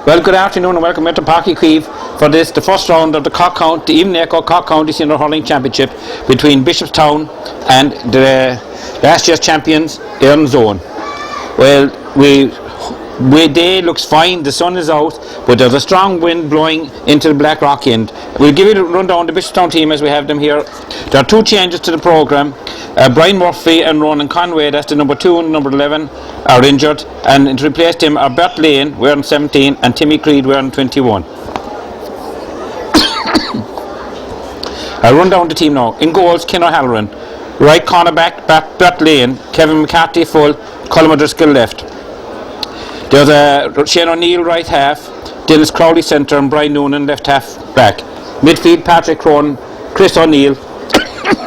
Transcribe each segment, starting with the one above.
Well, good afternoon and welcome to Parky Queeve for the first round of the Evening Echo Cork County Senior Hurling Championship between Bishopstown and the last year's champions, Erins. Well, day looks fine, the sun is out, but there's a strong wind blowing into the Blackrock end. We'll give you a rundown of the Bishopstown team as we have them here. There are two changes to the programme. Brian Murphy and Ronan Conway, that's the number 2 and number 11, are injured, and to replace them are Bert Lane, wearing 17, and Timmy Creed, wearing 21. I'll run down the team now. In goals, Ken O'Halloran. Right cornerback, Bert Lane. Kevin McCarthy full, Colm O'Driscoll left. There's Shane O'Neill right half, Dennis Crowley centre, and Brian Noonan left half back. Midfield, Patrick Crone, Chris O'Neill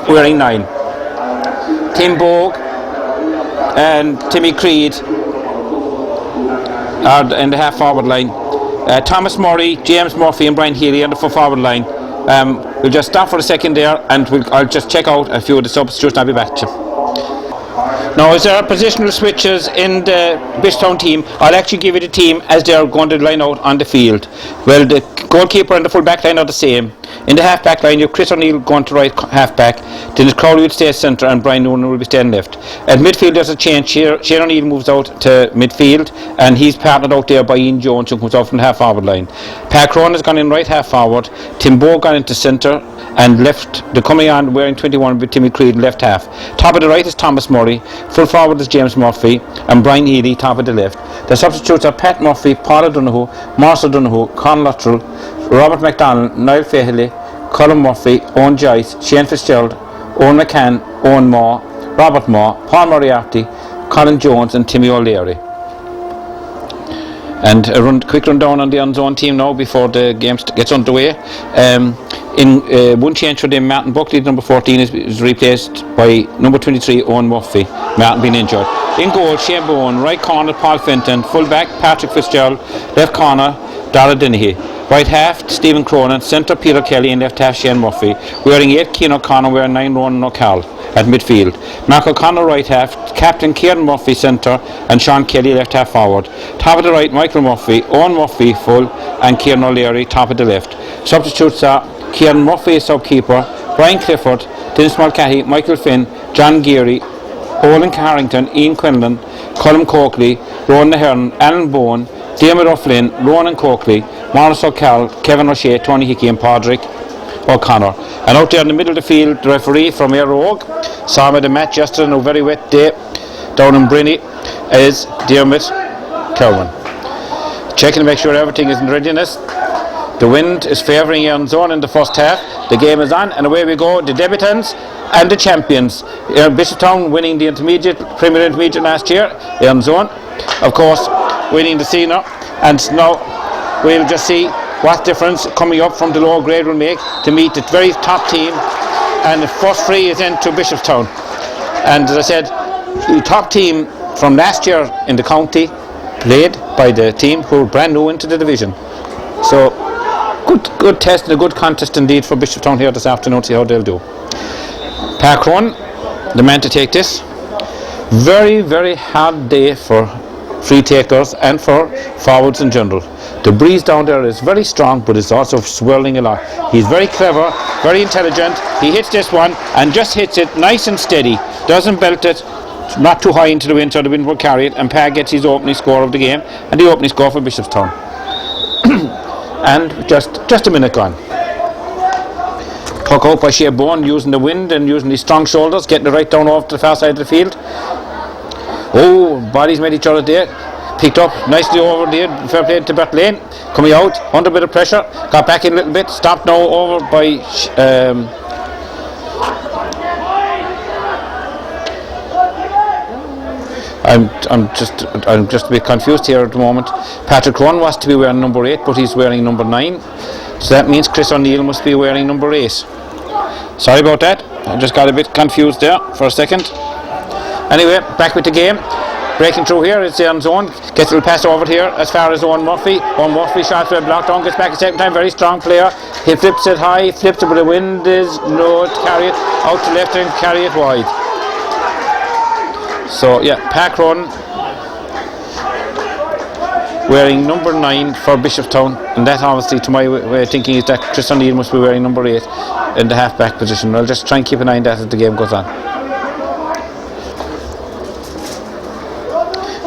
wearing 9. Tim Bogue and Timmy Creed are in the half forward line. Thomas Murray, James Murphy and Brian Healy on the forward line. We'll just stop for a second there and I'll just check out a few of the substitutes and I'll be back to you. Now, as there are positional switches in the Bishopstown team, I'll actually give you the team as they are going to line out on the field. Well, the goalkeeper and the full back line are the same. In the half back line, you have Chris O'Neill going to right half back, Dennis Crowley will stay centre and Brian Noonan will be staying left. At midfield there's a change here. Shane O'Neill moves out to midfield and he's partnered out there by Ian Jones, who comes out from the half forward line. Pat Crone has gone in right half forward, Tim Bogue gone into centre and left. The coming on wearing 21 with Timmy Creed left half. Top of the right is Thomas Murray, full forward is James Murphy and Brian Healy top of the left. The substitutes are Pat Murphy, Paul O'Donoghue, Marcel O'Donoghue, Con Luttrell, Robert MacDonald, Niall Fahey, Colm Murphy, Owen Joyce, Shane Fitzgerald, Owen McCann, Owen Moore, Robert Moore, Paul Moriarty, Colin Jones and Timmy O'Leary. And a quick rundown on the on-zone team now before the game gets underway. One change for them, Martin Buckley, number 14, is replaced by number 23, Owen Murphy. Martin being injured. In goal, Shane Bowen. Right corner, Paul Fenton. Full back, Patrick Fitzgerald. Left corner, Dara Dennehy. Right half, Stephen Cronin. Centre, Peter Kelly. And left half, Shane Murphy. Wearing 8, Cian O'Connor. Wearing 9, Ronan O'Carroll at midfield. Mark O'Connor right half, Captain Kieran Murphy centre and Sean Kelly left half forward. Top of the right, Michael Murphy, Owen Murphy full and Kieran O'Leary top of the left. Substitutes are Kieran Murphy subkeeper, Brian Clifford, Dennis Mulcahy, Michael Finn, John Geary, Olin Carrington, Ian Quinlan, Colm Coakley, Ronan Ahern, Alan Bowen, Diarmuid O'Flynn, Ronan Coakley, Maurice O'Carroll, Kevin O'Shea, Tony Hickey and Padraig O'Connor. And out there in the middle of the field, the referee from Éire Óg, saw him at the match yesterday on a very wet day down in Brinny, is Diarmuid Cowan. Checking to make sure everything is in readiness. The wind is favouring Erins in the first half. The game is on and away we go. The debutants and the champions. Bishopstown winning the Premier Intermediate last year. Erins, of course, winning the senior. And now we'll just see what difference coming up from the lower grade will make to meet the very top team. And the first free is into Bishopstown. And as I said, the top team from last year in the county played by the team who were brand new into the division. So good test and a good contest indeed for Bishopstown here this afternoon to see how they'll do. Park Run, the man to take this. Very, very hard day for free takers and for forwards in general. The breeze down there is very strong, but it's also swirling a lot. He's very clever, very intelligent. He hits this one and just hits it nice and steady. Doesn't belt it, not too high into the wind so the wind will carry it. And Pa gets his opening score of the game and the opening score for Bishopstown. And just a minute gone. Puck out by Shea Bowen using the wind and using his strong shoulders, getting it right down off to the far side of the field. Oh, bodies met each other there. Picked up nicely over there. Fair play to Bert Lane. Coming out under a bit of pressure. Got back in a little bit. Stopped now over by I'm just a bit confused here at the moment. Patrick Crone was to be wearing number 8, but he's wearing number 9. So that means Chris O'Neill must be wearing number 8. Sorry about that. I just got a bit confused there for a second. Anyway, back with the game. Breaking through here, it's Erins. Gets a little pass over here as far as Owen Murphy. Owen Murphy shot for a block down, gets back a second time, very strong player. He flips it high, flips it, but the wind is low to carry it out to left and carry it wide. So yeah, Park Run wearing number 9 for Bishopstown, and that obviously, to my way of thinking, is that Chris O'Neill must be wearing number 8 in the half-back position. I'll just try and keep an eye on that as the game goes on.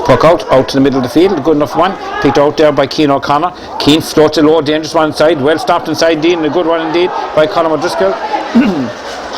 Puck out to the middle of the field, good enough one, picked out there by Keane O'Connor. Keane floats a low, dangerous one inside, well stopped inside Dean, a good one indeed by Colm O'Driscoll.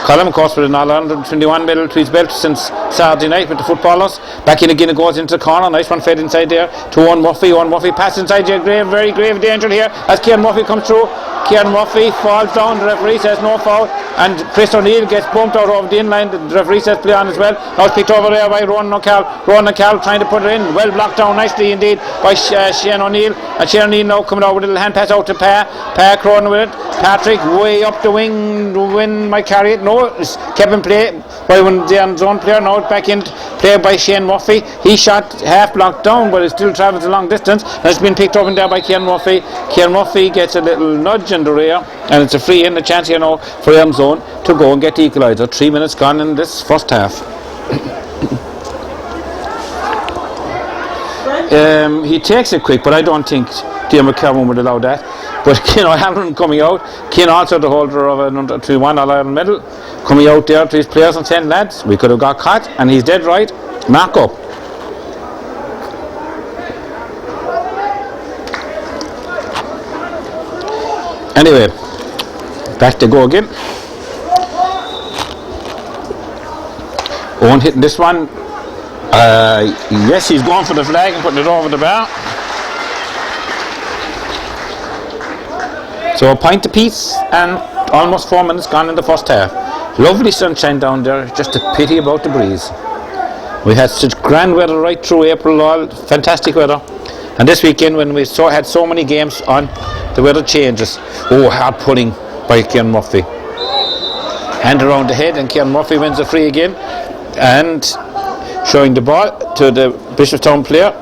Colm, of course, with an all-121 medal to his belt since Saturday night with the footballers. Back in again, it goes into the corner, nice one fed inside there to Owen Murphy. Owen Murphy passes inside, very grave danger here as Kieran Murphy comes through. Kieran Murphy falls down, the referee says no foul, and Chris O'Neill gets bumped out over the inline, the referee says play on as well. Now it's picked over there by Ronan O'Cal trying to put it in, well blocked down nicely indeed by Shane O'Neill, and Shane O'Neill now coming out with a little hand pass out to Per Cronin with it. Patrick way up the wing, the wind might carry it, no, it's kept in play by one the zone player, now back in play by Shane Murphy. He shot half blocked down, but it still travels a long distance, and it's been picked up in there by Kieran Murphy. Kieran Murphy gets a little nudge in the rear, and it's a free in, a chance here now for Erins zone to go and get the equaliser. 3 minutes gone in this first half. He takes it quick, but I don't think Diarmuid Cowan would allow that. But Cian O'Halloran coming out, Cian also the holder of an under 21 All-Ireland medal, coming out there to his players and saying, lads, we could have got caught, and he's dead right, mark up. Anyway, back to go again. Owen hitting this one. Yes, he's going for the flag and putting it over the bar. So a point apiece and almost 4 minutes gone in the first half. Lovely sunshine down there, just a pity about the breeze. We had such grand weather right through April, all fantastic weather. And this weekend when we had so many games on, the weather changes. Oh, hard putting by Kieran Murphy. Hand around the head and Kieran Murphy wins the free again. And showing the ball to the Bishopstown player.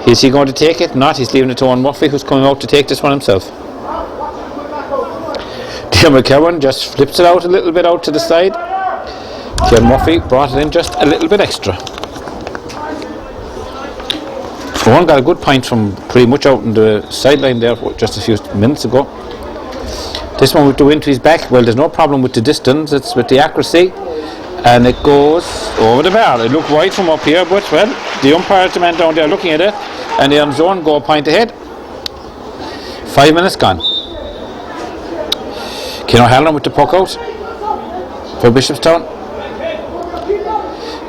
Is he going to take it? Not. He's leaving it to Owen Murphy, who's coming out to take this one himself. Diarmuid Cowan just flips it out a little bit out to the side. Kieran Murphy brought it in just a little bit extra. Owen got a good point from pretty much out on the sideline there just a few minutes ago. This one with the wind to his back, well, there's no problem with the distance, it's with the accuracy. And it goes over the bar. It looked wide from up here, but well, the umpire's the man down there looking at it, and the Erins zone go a point ahead. 5 minutes gone. Cian O'Halloran with the puck out for Bishopstown.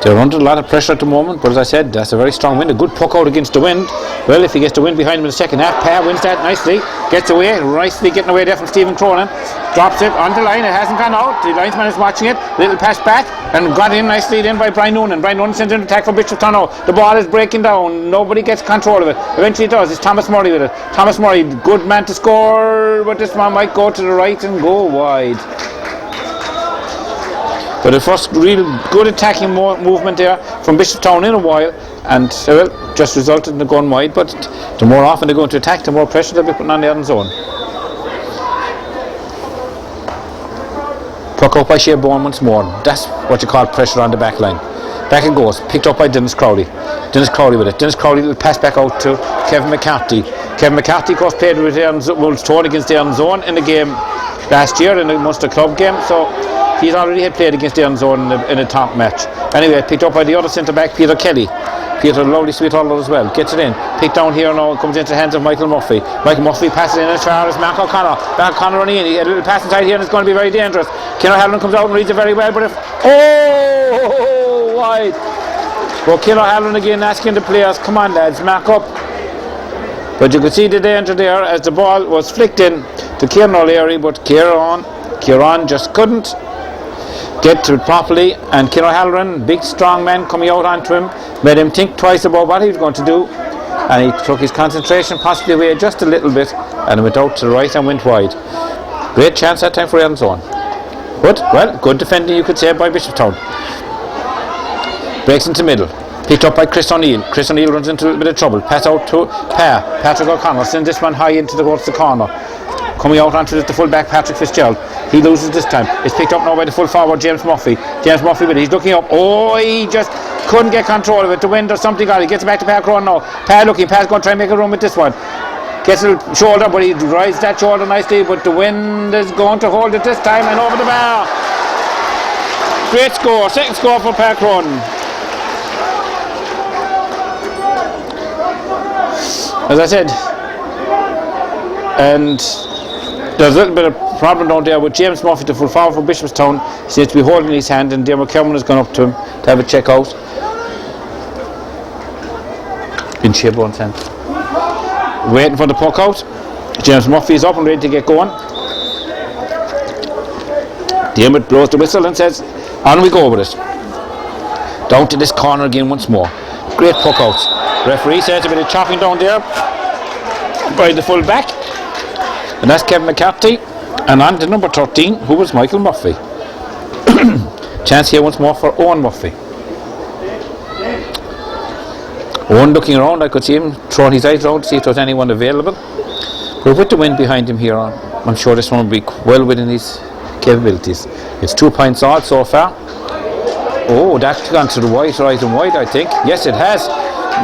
They're under a lot of pressure at the moment, but as I said, that's a very strong wind. A good puck out against the wind. Well, if he gets the wind behind him in the second half, Per wins that nicely, gets away, nicely getting away there from Stephen Cronin. Drops it on the line, it hasn't gone out, the linesman is watching it, little pass back, and got in nicely then by Brian Noonan. Brian Noonan sends an attack for Bishopstown now. The ball is breaking down, nobody gets control of it. Eventually it does, it's Thomas Murray with it. Thomas Murray, good man to score, but this man might go to the right and go wide. But the first real good attacking movement there from Bishopstown in a while, and well, just resulted in the going wide. But the more often they're going to attack, the more pressure they'll be putting on the Erins zone. Puck up by Shea Bourne once more. That's what you call pressure on the back line. Back it goes, picked up by Dennis Crowley. Dennis Crowley with it. Dennis Crowley will pass back out to Kevin McCarthy. Kevin McCarthy, of course, played with Wolves Tone against the Erins zone in the game last year in the Munster Club game. So he's already had played against the Erins zone in a top match. Anyway, picked up by the other centre back, Peter Kelly. Peter, lovely sweet holder as well, gets it in, picked down here now, comes into the hands of Michael Murphy. Michael Murphy passes in as far as Mark O'Connor. Mark O'Connor running in, he had a little pass inside here and it's going to be very dangerous. Cian O'Halloran comes out and reads it very well, but if wide. Well, Cian O'Halloran again asking the players, come on lads, mark up. But you could see the danger there as the ball was flicked in to Kieran O'Leary, but Kieran just couldn't get to it properly, and Cian O'Halloran, big strong man coming out onto him, made him think twice about what he was going to do, and he took his concentration possibly away just a little bit and went out to the right and went wide. Great chance that time for Erins zone. But, well, good defending you could say by Bishopstown. Breaks into middle. Picked up by Chris O'Neill. Chris O'Neill runs into a little bit of trouble. Pass out to Patrick O'Connor. Sends this one high into towards the corner. Coming out onto the full back, Patrick Fitzgerald. He loses this time. It's picked up now by the full forward, James Murphy. James Murphy with it. He's looking up. Oh, he just couldn't get control of it. The wind or something got it. Gets back to Pat Crone now. Pat looking. Pat's going to try and make a run with this one. Gets a shoulder, but he rides that shoulder nicely. But the wind is going to hold it this time and over the bar. Great score. Second score for Pat Crone. As I said, and there's a little bit of problem down there with James Murphy, the full forward for Bishopstown. He seems to be holding his hand, and Dermot Cameron has gone up to him to have a check out. In Sherborne's hand. Waiting for the puck out. James Murphy is up and ready to get going. Dermot blows the whistle and says, on we go with it. Down to this corner again once more. Great puck out. Referee says a bit of chopping down there by the full back. And that's Kevin McCarthy. And on to number 13, who was Michael Murphy. Chance here once more for Owen Murphy. Owen looking around, I could see him throwing his eyes around to see if there was anyone available. But with the wind behind him here, I'm sure this one will be well within his capabilities. It's 2 points all so far. Oh, that's gone to the right and wide, I think. Yes, it has.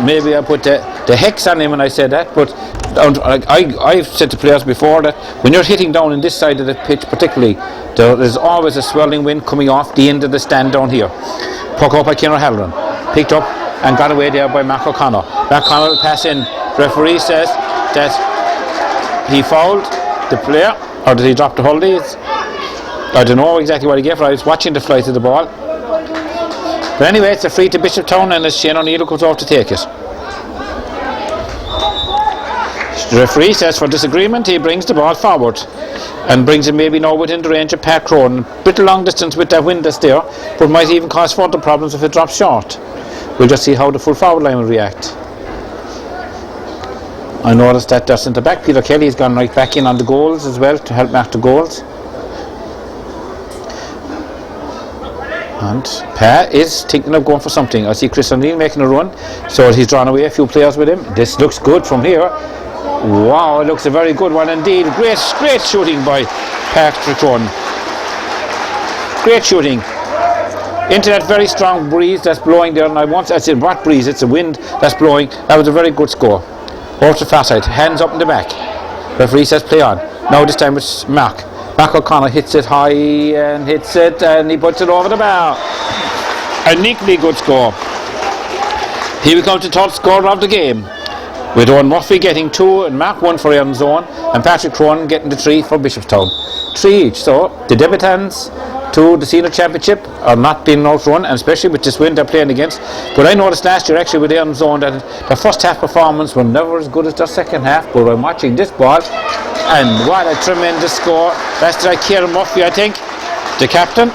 Maybe I put the hex on him when I said that, but I've said to players before that when you're hitting down in this side of the pitch particularly, there's always a swelling wind coming off the end of the stand down here. Puck up by Kieran Halloran, picked up and got away there by Mark O'Connor. Mark O'Connor will pass in. Referee says that he fouled the player, or did he drop the holidays? I don't know exactly what he gave, but I was watching the flight of the ball. But anyway, it's a free to Bishopstown, and as Shane O'Neill goes off to take it. The referee says for disagreement he brings the ball forward and brings it maybe now within the range of Pat Crone. A bit long distance with that wind that's there, but might even cause further problems if it drops short. We'll just see how the full forward line will react. I noticed that their centre back Peter Kelly has gone right back in on the goals as well to help mark the goals. And Pa is thinking of going for something. I see Chris O'Neill making a run, so he's drawn away a few players with him. This looks good from here. Wow, it looks a very good one indeed. Great shooting by Patrick Crone. Great shooting into that very strong breeze that's blowing there. And I said what breeze? It's a wind that's blowing. That was a very good score. Over to far side, hands up in the back. Referee says play on. Now this time it's Mark O'Connor hits it high and hits it, and he puts it over the bar. A neatly good score. Here we come to third scorer of the game, with Owen Murphy getting 2 and Mark 1 for Erins Zone, and Patrick Crone getting the 3 for Bishopstown. 3 each. So the debutants to the senior championship are not being outrun, and especially with this wind they're playing against. But I noticed last year actually with Erins Zone that their first half performance were never as good as their second half. But I'm watching this ball, and what a tremendous score. That's Kieran Murphy, I think, the captain.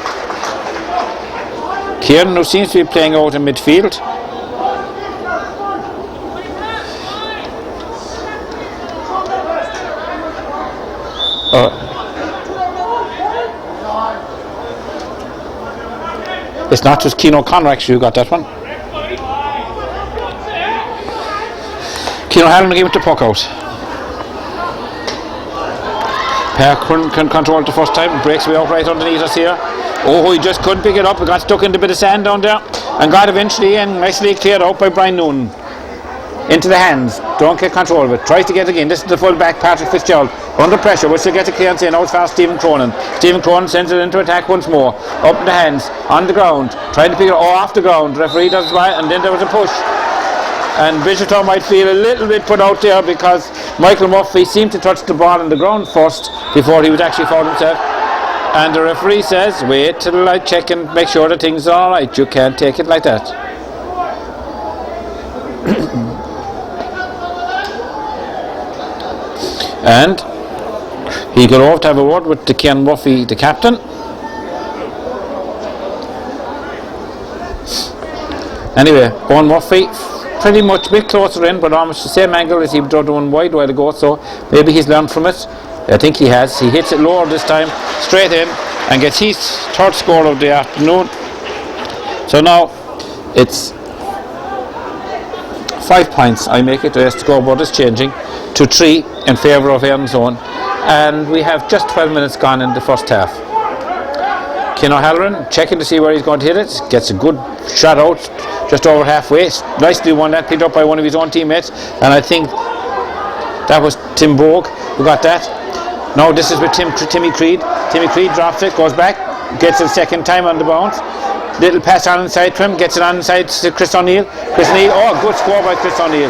Kieran, who seems to be playing out in midfield. It's not just Keane O'Connor actually who got that one. Keane O'Halloran gave it the puck out. Per couldn't control it the first time, breaks way out right underneath us here. Oh, he just couldn't pick it up. He got stuck in a bit of sand down there and got eventually and nicely cleared out by Brian Noonan. Into the hands, don't get control of it, tries to get again. This is the full back Patrick Fitzgerald under pressure, but still gets a clearance in. Now it's fast Stephen Cronin. Stephen Cronin sends it into attack once more, up in the hands, on the ground, trying to pick it off the ground. Referee does right, and then there was a push, and Bishopstown might feel a little bit put out there because Michael Murphy seemed to touch the ball on the ground first before he was actually fouled himself, and the referee says wait till I check and make sure that things are alright. You can't take it like that. And he got over to have a word with the Kieran Murphy, the captain. Anyway, Owen Murphy pretty much a bit closer in, but almost the same angle as he drove the one wide while ago, so maybe he's learned from it. I think he has. He hits it lower this time, straight in, and gets his third score of the afternoon. So now it's 5 points. I make it. The scoreboard is changing to 3 in favour of Erins Zone, and we have just 12 minutes gone in the first half. Ken O'Halloran checking to see where he's going to hit it. Gets a good shot out just over halfway. Nicely won that, picked up by one of his own teammates. And I think that was Tim Bogue who got that. Now this is with Timmy Creed. Timmy Creed drops it, goes back, gets it second time on the bounce. Little pass on inside to him, gets it on inside to Chris O'Neill. Oh, good score by Chris O'Neill.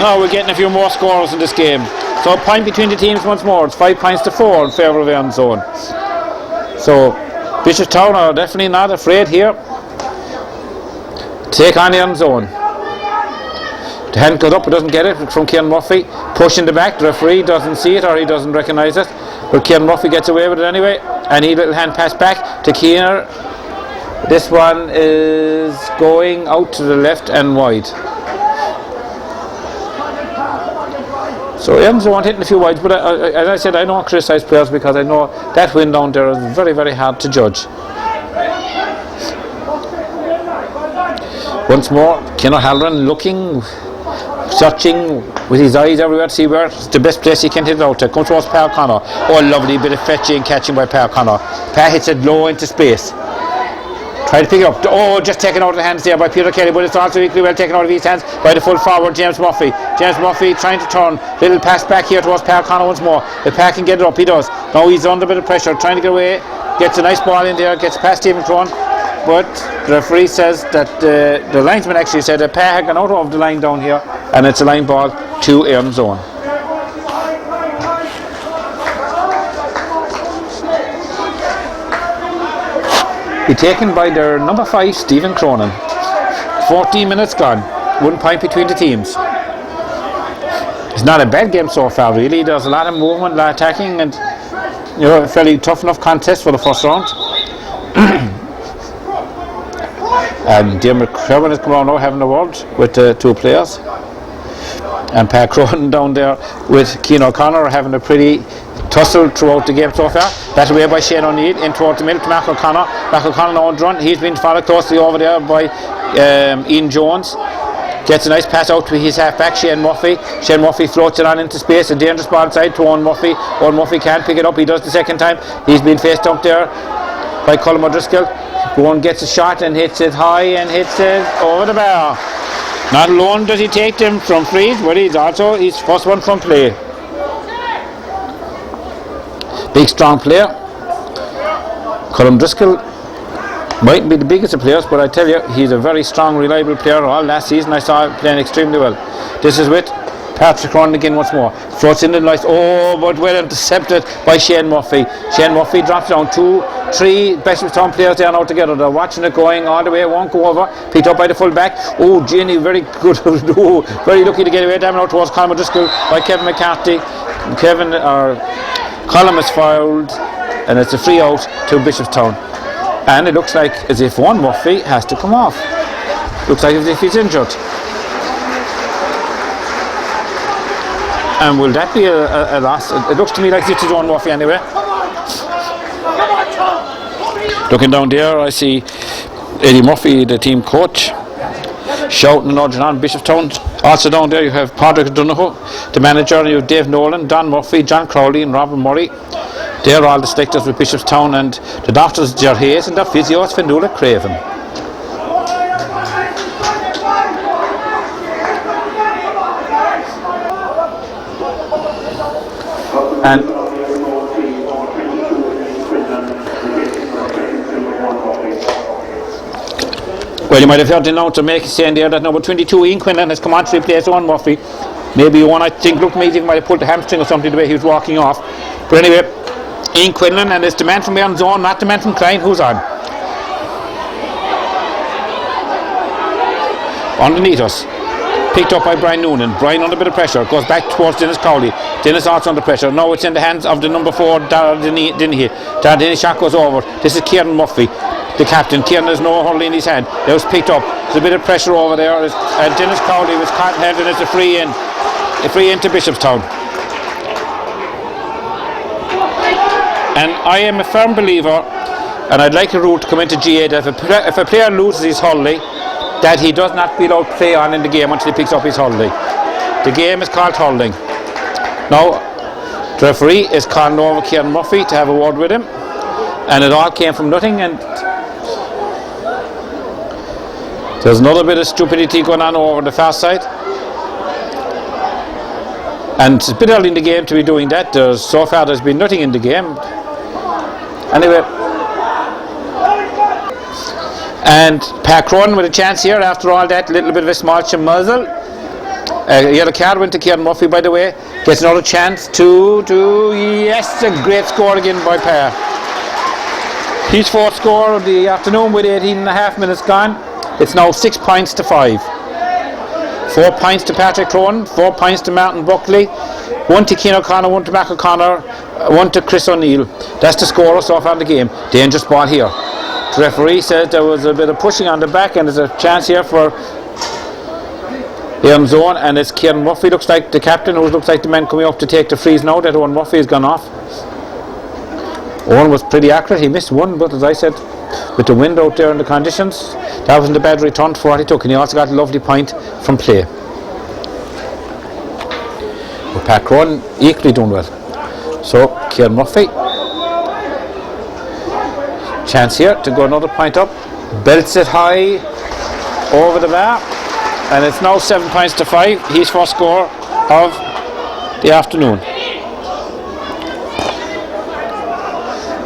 Now we're getting a few more scores in this game. So a point between the teams once more. It's 5 points to 4 in favour of Erins zone. So Bishopstown are definitely not afraid here. Take on Erins zone. The hand goes up, but doesn't get it from Kieran Murphy. Push in the back, the referee doesn't see it or he doesn't recognise it. But Kieran Murphy gets away with it anyway. And he little hand pass back to Keener. This one is going out to the left and wide. So Erins zone hitting a few wides, but as I said, I don't criticise players because I know that win down there is very, very hard to judge. Once more, Ken O'Halloran looking, searching with his eyes everywhere to see where the best place he can hit it out to. Comes towards Pa O'Connor. Oh, lovely bit of fetching and catching by Pa O'Connor. Pa hits it low into space. Try to pick it up. Oh, just taken out of the hands there by Peter Kelly, but it's also equally well taken out of his hands by the full forward James Murphy. James Murphy trying to turn. Little pass back here towards Pa O'Connor once more. If Pa can get it up, he does. Now he's under a bit of pressure, trying to get away. Gets a nice ball in there, gets past Stephen Crone. But the referee says that the linesman actually said that Pa had gone out of the line down here, and it's a line ball to Erins zone. Be taken by their number 5, Stephen Cronin. 14 minutes gone. 1 point between the teams. It's not a bad game so far, really. There's a lot of movement, a lot of attacking, and a fairly tough enough contest for the first round. And Dermot Kerwin has come around now having a word with the two players. And Pat Cronin down there with Cian O'Connor having a pretty tussle throughout the game so far. That's away by Shane O'Neill in towards the middle to Mark O'Connor. Mark O'Connor now on the run. He's been followed closely over there by Ian Jones. Gets a nice pass out to his half-back, Shane Murphy. Shane Murphy floats it on into space. A dangerous ball inside to Owen Murphy. Owen Murphy can't pick it up. He does the second time. He's been faced up there by Colm O'Driscoll. Owen gets a shot and hits it high and hits it over the bar. Not alone does he take them from frees, but he's also his first one from play. Big strong player. Colm Driscoll mightn't be the biggest of players, but I tell you, he's a very strong, reliable player. All last season I saw him playing extremely well. This is with Patrick Cronin again once more. Floats in the nice, oh, but well intercepted by Shane Murphy. Shane Murphy drops down 2, 3 Bishopstown players there now together. They're watching it going all the way, won't go over. Picked up by the full back. Oh, Jenny, very good. Oh, very lucky to get away. Down out towards Colm O'Driscoll by Kevin McCarthy. Colm is fouled, and it's a free out to Bishopstown. And it looks like as if Owen Murphy has to come off. Looks like as if he's injured. And will that be a loss? It looks to me like this is Owen Murphy anyway. Looking down there, I see Eddie Murphy, the team coach, shouting and nudging on Bishopstown. Also down there you have Padraig Donoghue, the manager, and you have Dave Nolan, Don Murphy, John Crowley and Robin Murray. They're all the selectors with Bishopstown, and the doctors Ger Hayes and the physios Fionnuala Craven. And well, you might have heard the announcer make it saying there that number 22 Ian Quinlan has come on to replace Owen Murphy. Maybe one, I think, looked maybe he might have pulled the hamstring or something the way he was walking off. But anyway, Ian Quinlan, and it's the man from Erins zone, not the man from Klein. Who's on? Underneath us. Picked up by Brian Noonan. Brian under a bit of pressure. Goes back towards Dennis Cowley. Dennis also under pressure. Now it's in the hands of the number 4, Darragh Denny. Darragh Denny shot goes over. This is Kieran Murphy, the captain. Kieran has no hurl in his hand. It was picked up. There's a bit of pressure over there. And Dennis Cowley was caught held, and it's a free in. A free in to Bishopstown. And I am a firm believer, and I'd like a rule to come into GA that if a player loses his hurley, that he does not be allowed to play on in the game until he picks up his hurley. The game is called hurling. Now, the referee is calling over Kieran Murphy to have a word with him. And it all came from nothing, and there's another bit of stupidity going on over the far side. And it's a bit early in the game to be doing that. So far there's been nothing in the game. Anyway. And Parkrun with a chance here after all that little bit of a small muzzle. Yellow card went to Kieran Murphy, by the way. Gets another chance to yes, a great score again by Parr. His fourth score of the afternoon with 18.5 minutes gone. It's now 6 points to 5. 4 points to Patrick Cronin, 4 points to Martin Buckley, 1 to Cian O'Connor, 1 to Mac O'Connor, 1 to Chris O'Neill. That's the score so far in the game. Dangerous ball here. The referee said there was a bit of pushing on the back, and there's a chance here for Erins zone, and it's Kieran Murphy, looks like the captain, who looks like the man coming up to take the freeze now that Owen Murphy has gone off. Owen was pretty accurate, he missed one, but as I said, with the wind out there and the conditions, that wasn't a bad return for what he took, and he also got a lovely point from play. But Pat Cronin equally done well. So Kieran Murphy, chance here to go another point up, belts it high over the bar, and it's now 7 points to 5. His first score of the afternoon.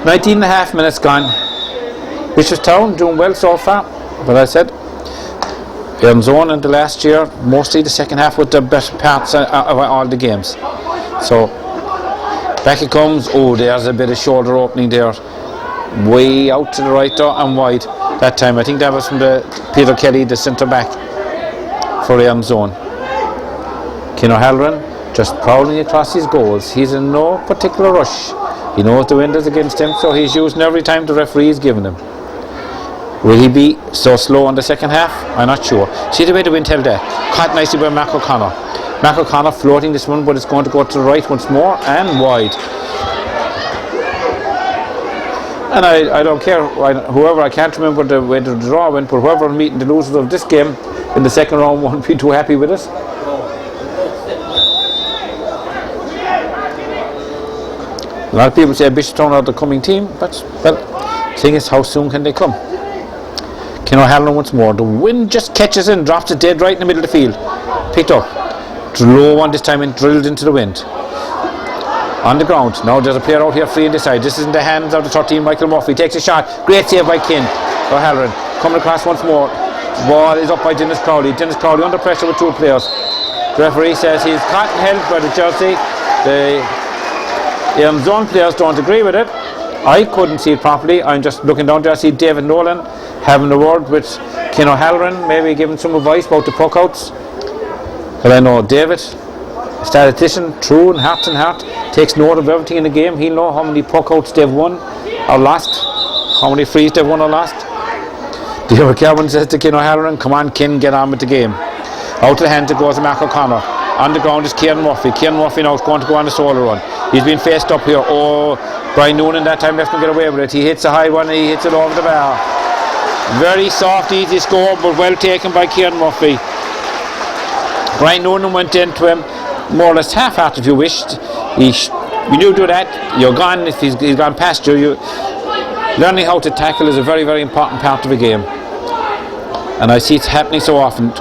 19.5 minutes gone. Bishopstown doing well so far, but I said Erins zone in the last year, mostly the second half with the best parts of all the games. So back it comes. Oh, there's a bit of shoulder opening there, way out to the right there and wide that time. I think that was from the Peter Kelly, the centre back for Erins zone. Cian O'Halloran just prowling across his goals. He's in no particular rush. He knows the wind is against him, so he's using every time the referee is giving him. Will he be so slow in the second half? I'm not sure. See the way the wind held there. Caught nicely by Mac O'Connor. Mac O'Connor floating this one, but it's going to go to the right once more and wide. And I don't care, whoever, I can't remember the way the draw went, but whoever meeting the losers of this game in the second round won't be too happy with it. A lot of people say Bishopstown are the coming team, but well, the thing is, how soon can they come? Cian O'Halloran once more. The wind just catches in, drops it dead right in the middle of the field. Picked up. Low one this time and drilled into the wind. On the ground. Now there's a player out here free in the side. This is in the hands of the 13, Michael Murphy. Takes a shot. Great save by Cian O'Halloran. Coming across once more. Ball is up by Dennis Crowley. Dennis Crowley under pressure with 2 players. The referee says he's caught and held by the jersey. The Erins zone players don't agree with it. I couldn't see it properly. I'm just looking down there. I see David Nolan having a word with Cian O'Halloran, maybe giving some advice about the puck outs. But I know David, statistician, true and heart, takes note of everything in the game. He'll know how many puck outs they've won or lost, how many frees they've won or lost. David Kelvin says to Cian O'Halloran, come on Cian, get on with the game. Out to the hand it goes to Mac O'Connor. On the ground is Kieran Murphy. Kieran Murphy now is going to go on the solo run. He's been faced up here. Oh, Brian Noonan that time left him get away with it. He hits a high one and he hits it over the bar. Very soft, easy score, but well taken by Kieran Murphy. Brian Noonan went into him more or less half-hearted if you wished. When you do that, you're gone. If he's gone past you, learning how to tackle is a very, very important part of the game. And I see it's happening so often.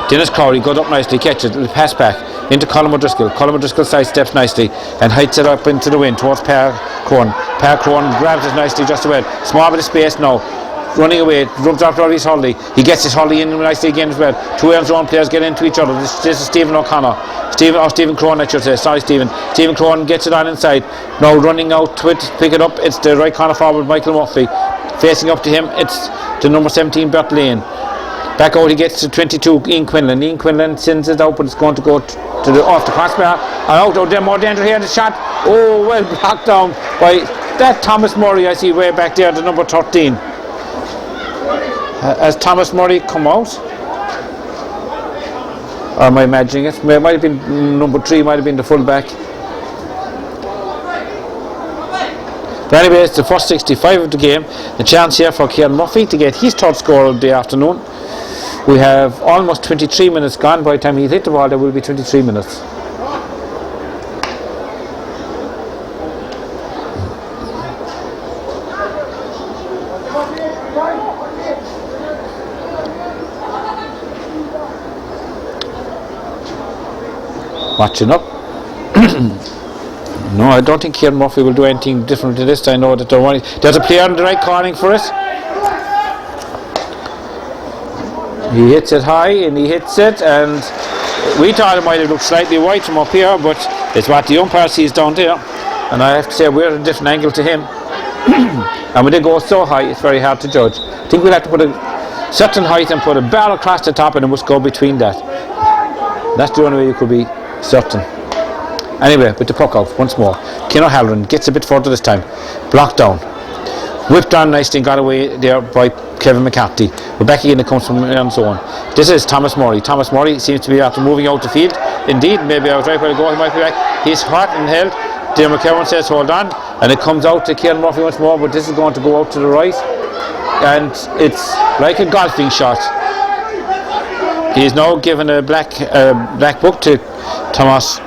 Dennis Crowley got up nicely, catch it, pass back into Colin O'Driscoll. Colin O'Driscoll sidesteps nicely and heights it up into the wind towards Per Cronin. Per Cronin grabs it nicely just well. Small bit of space now. Running away, rubs off his Hurley. He gets his Hurley in nicely again as well. 2 Erins zone players get into each other. This is Stephen O'Connor. Stephen Cronin, I should say. Sorry, Stephen. Stephen Cronin gets it on inside. Now running out to it, pick it up. It's the right corner forward, Michael Murphy. Facing up to him, it's the number 17, Bert Lane. Back out, he gets to 22, Ian Quinlan. Ian Quinlan sends it out, but it's going to go to the off the crossbar. And out there, more danger here. The shot, oh, well blocked down by that Thomas Murray. I see way back there, the number 13. Has Thomas Murray come out? Or am I imagining it? It might have been number 3, might have been the full back. But anyway, it's the first 65 of the game. A chance here for Kieran Murphy to get his 3rd score of the afternoon. We have almost 23 minutes gone. By the time he hit the ball, there will be 23 minutes. watching up. No, I don't think Kieran Murphy will do anything different to this. I know that there's a player on the right calling for it. He hits it high and he hits it, and we thought it might have looked slightly wide from up here, but it's what the umpire sees down there, and I have to say we're at a different angle to him. And when they go so high, it's very hard to judge. I think we'll have to put a certain height and put a bar across the top, and it must go between that. That's the only way you could be certain. Anyway, with the puck out once more, Keane O'Halloran gets a bit further this time, blocked down, whipped on nicely and got away there by Kevin McCarthy. We're back again, it comes from Erins zone. This is Thomas Murray. Thomas Murray seems to be after moving out the field. Indeed, maybe I was right where to go, he might be back. He's hot and held. Dermot McKeown says hold on, and it comes out to Kieran Murphy once more, but this is going to go out to the right, and it's like a golfing shot. He's now given a black book to Thomas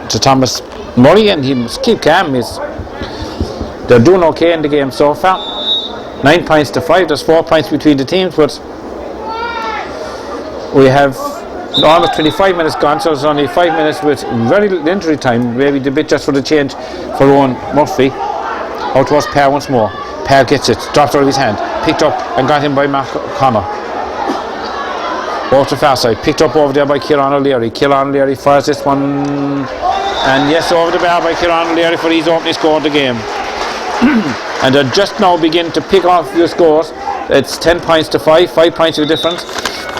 Murray, and he must keep calm. They're doing okay in the game so far. 9 points to 5. There's 4 points between the teams, but we have almost 25 minutes gone, so it's only 5 minutes with very little injury time. Maybe the bit just for the change for Owen Murphy. Out towards Per once more. Per gets it, dropped out of his hand, picked up and got him by Mark O'Connor. Over to the far side, picked up over there by Kieran O'Leary. Kieran O'Leary fires this one, and yes, over the bar by Kieran O'Leary for his opening score of the game. And they're just now beginning to pick off your scores. It's 10 points to 5, 5 points of difference.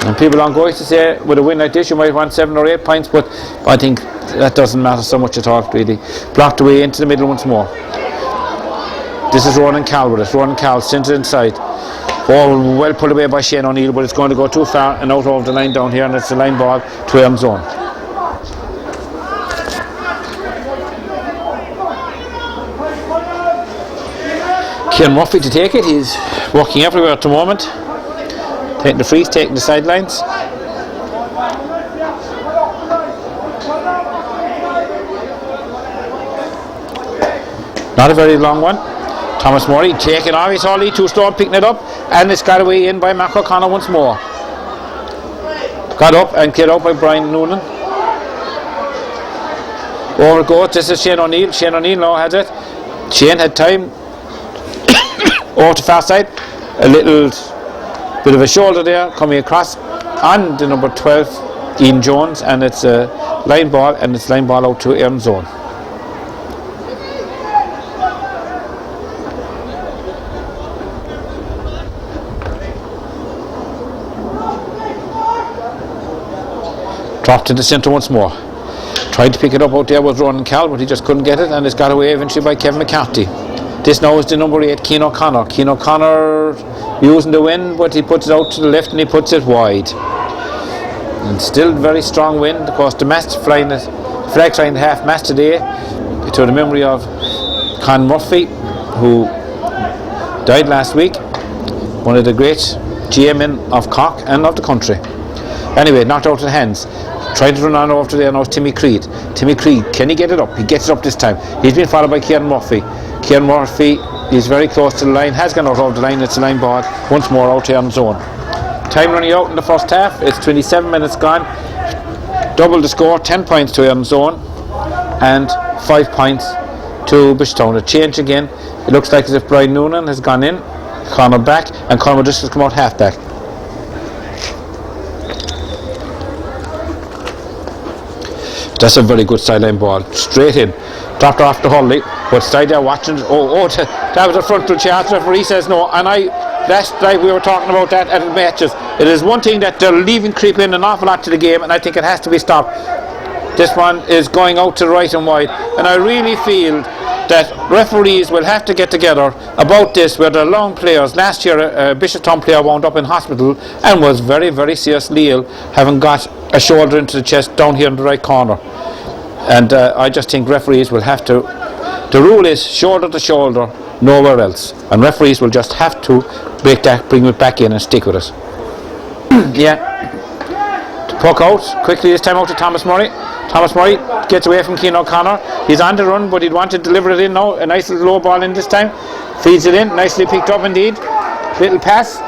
And people are going to say with a win like this you might want 7 or 8 points, but I think that doesn't matter so much at all really. Blocked away into the middle once more. This is Ronan Cal with it. Ronan Cal sends it inside. Oh, well put away by Shane O'Neill, but it's going to go too far and out over the line down here, and it's the line ball to Erins zone. Kieran Murphy to take it. He's walking everywhere at the moment, taking the frees, taking the sidelines. Not a very long one. Thomas Murray taking off his Holly, too slow, picking it up, and it's got away in by Mark O'Connor once more. Got up and cleared out by Brian Noonan. Over it goes. This is Shane O'Neill. Shane O'Neill now has it. Shane had time. Over to far side. A little bit of a shoulder there coming across on the number 12, Ian Jones, and it's a line ball, and it's line ball out to Erins zone. Dropped in the centre once more. Tried to pick it up out there was Ronan Cal, but he just couldn't get it, and it's got away eventually by Kevin McCarthy. This now is the number 8, Keane O'Connor. Keane O'Connor using the wind, but he puts it out to the left and he puts it wide. And still very strong wind. Of course, the mast flying, flag flying half mast today to the memory of Con Murphy, who died last week. One of the great GMmen of Cork and of the country. Anyway, knocked out of the hands. Trying to run on over to there now is Timmy Creed. Timmy Creed, can he get it up? He gets it up this time. He's been followed by Kieran Murphy. Kieran Murphy is very close to the line, has gone out over the line. It's a line ball once more out here on zone. Time running out in the first half. It's 27 minutes gone. Double the score, 10 points to Erins zone and 5 points to Bishopstown. A change again. It looks like as if Brian Noonan has gone in, Conor back, and Conor just has come out half back. That's a very good sideline ball, straight in, dropped off the Hurley, but side there watching. That was a frontal charge. Referee says no, and last night we were talking about that at the matches. It is one thing that they're leaving creep in an awful lot to the game, and I think it has to be stopped. This one is going out to the right and wide, and I really feel that referees will have to get together about this, where they're long players. Last year a Bishopstown player wound up in hospital and was very, very seriously ill, having got a shoulder into the chest down here in the right corner. And I just think referees will have to, the rule is shoulder to shoulder, nowhere else, and referees will just have to bring it back in and stick with it. Yeah, to poke out quickly this time out to Thomas Murray. Thomas Murray gets away from Keane O'Connor. He's on the run, but he'd want to deliver it in now. A nice little low ball in this time. Feeds it in, nicely picked up indeed. Little pass,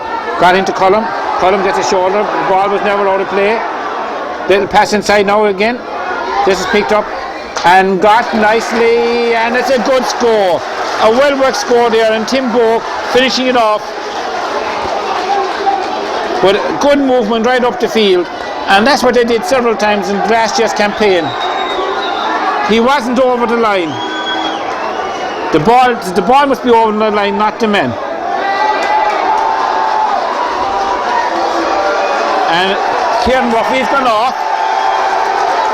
got into Cullum. Cullum gets a shoulder, the ball was never out of play. Little pass inside now again. This is picked up and got nicely, and it's a good score. A well-worked score there, and Tim Boak finishing it off with good movement right up the field, and that's what they did several times in last year's campaign. He wasn't over the line. The ball must be over the line, not the men. And Kieran Murphy's gone off.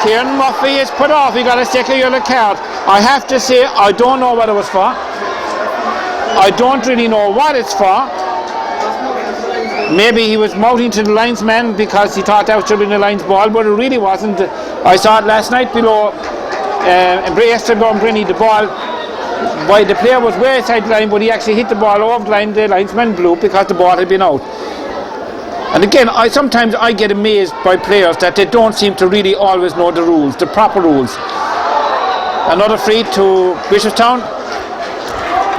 Kieran Murphy is put off. He got a second yellow card. I have to say, I don't know what it was for. I don't really know what it's for. Maybe he was mouthing to the linesman because he thought that should have been the line's ball, but it really wasn't. I saw it last night below yesterday on Brinny, the ball. Why the player was way outside the line, but he actually hit the ball over the line. The linesman blew because the ball had been out. And again, sometimes I get amazed by players that they don't seem to really always know the rules, the proper rules. Another free to Bishopstown.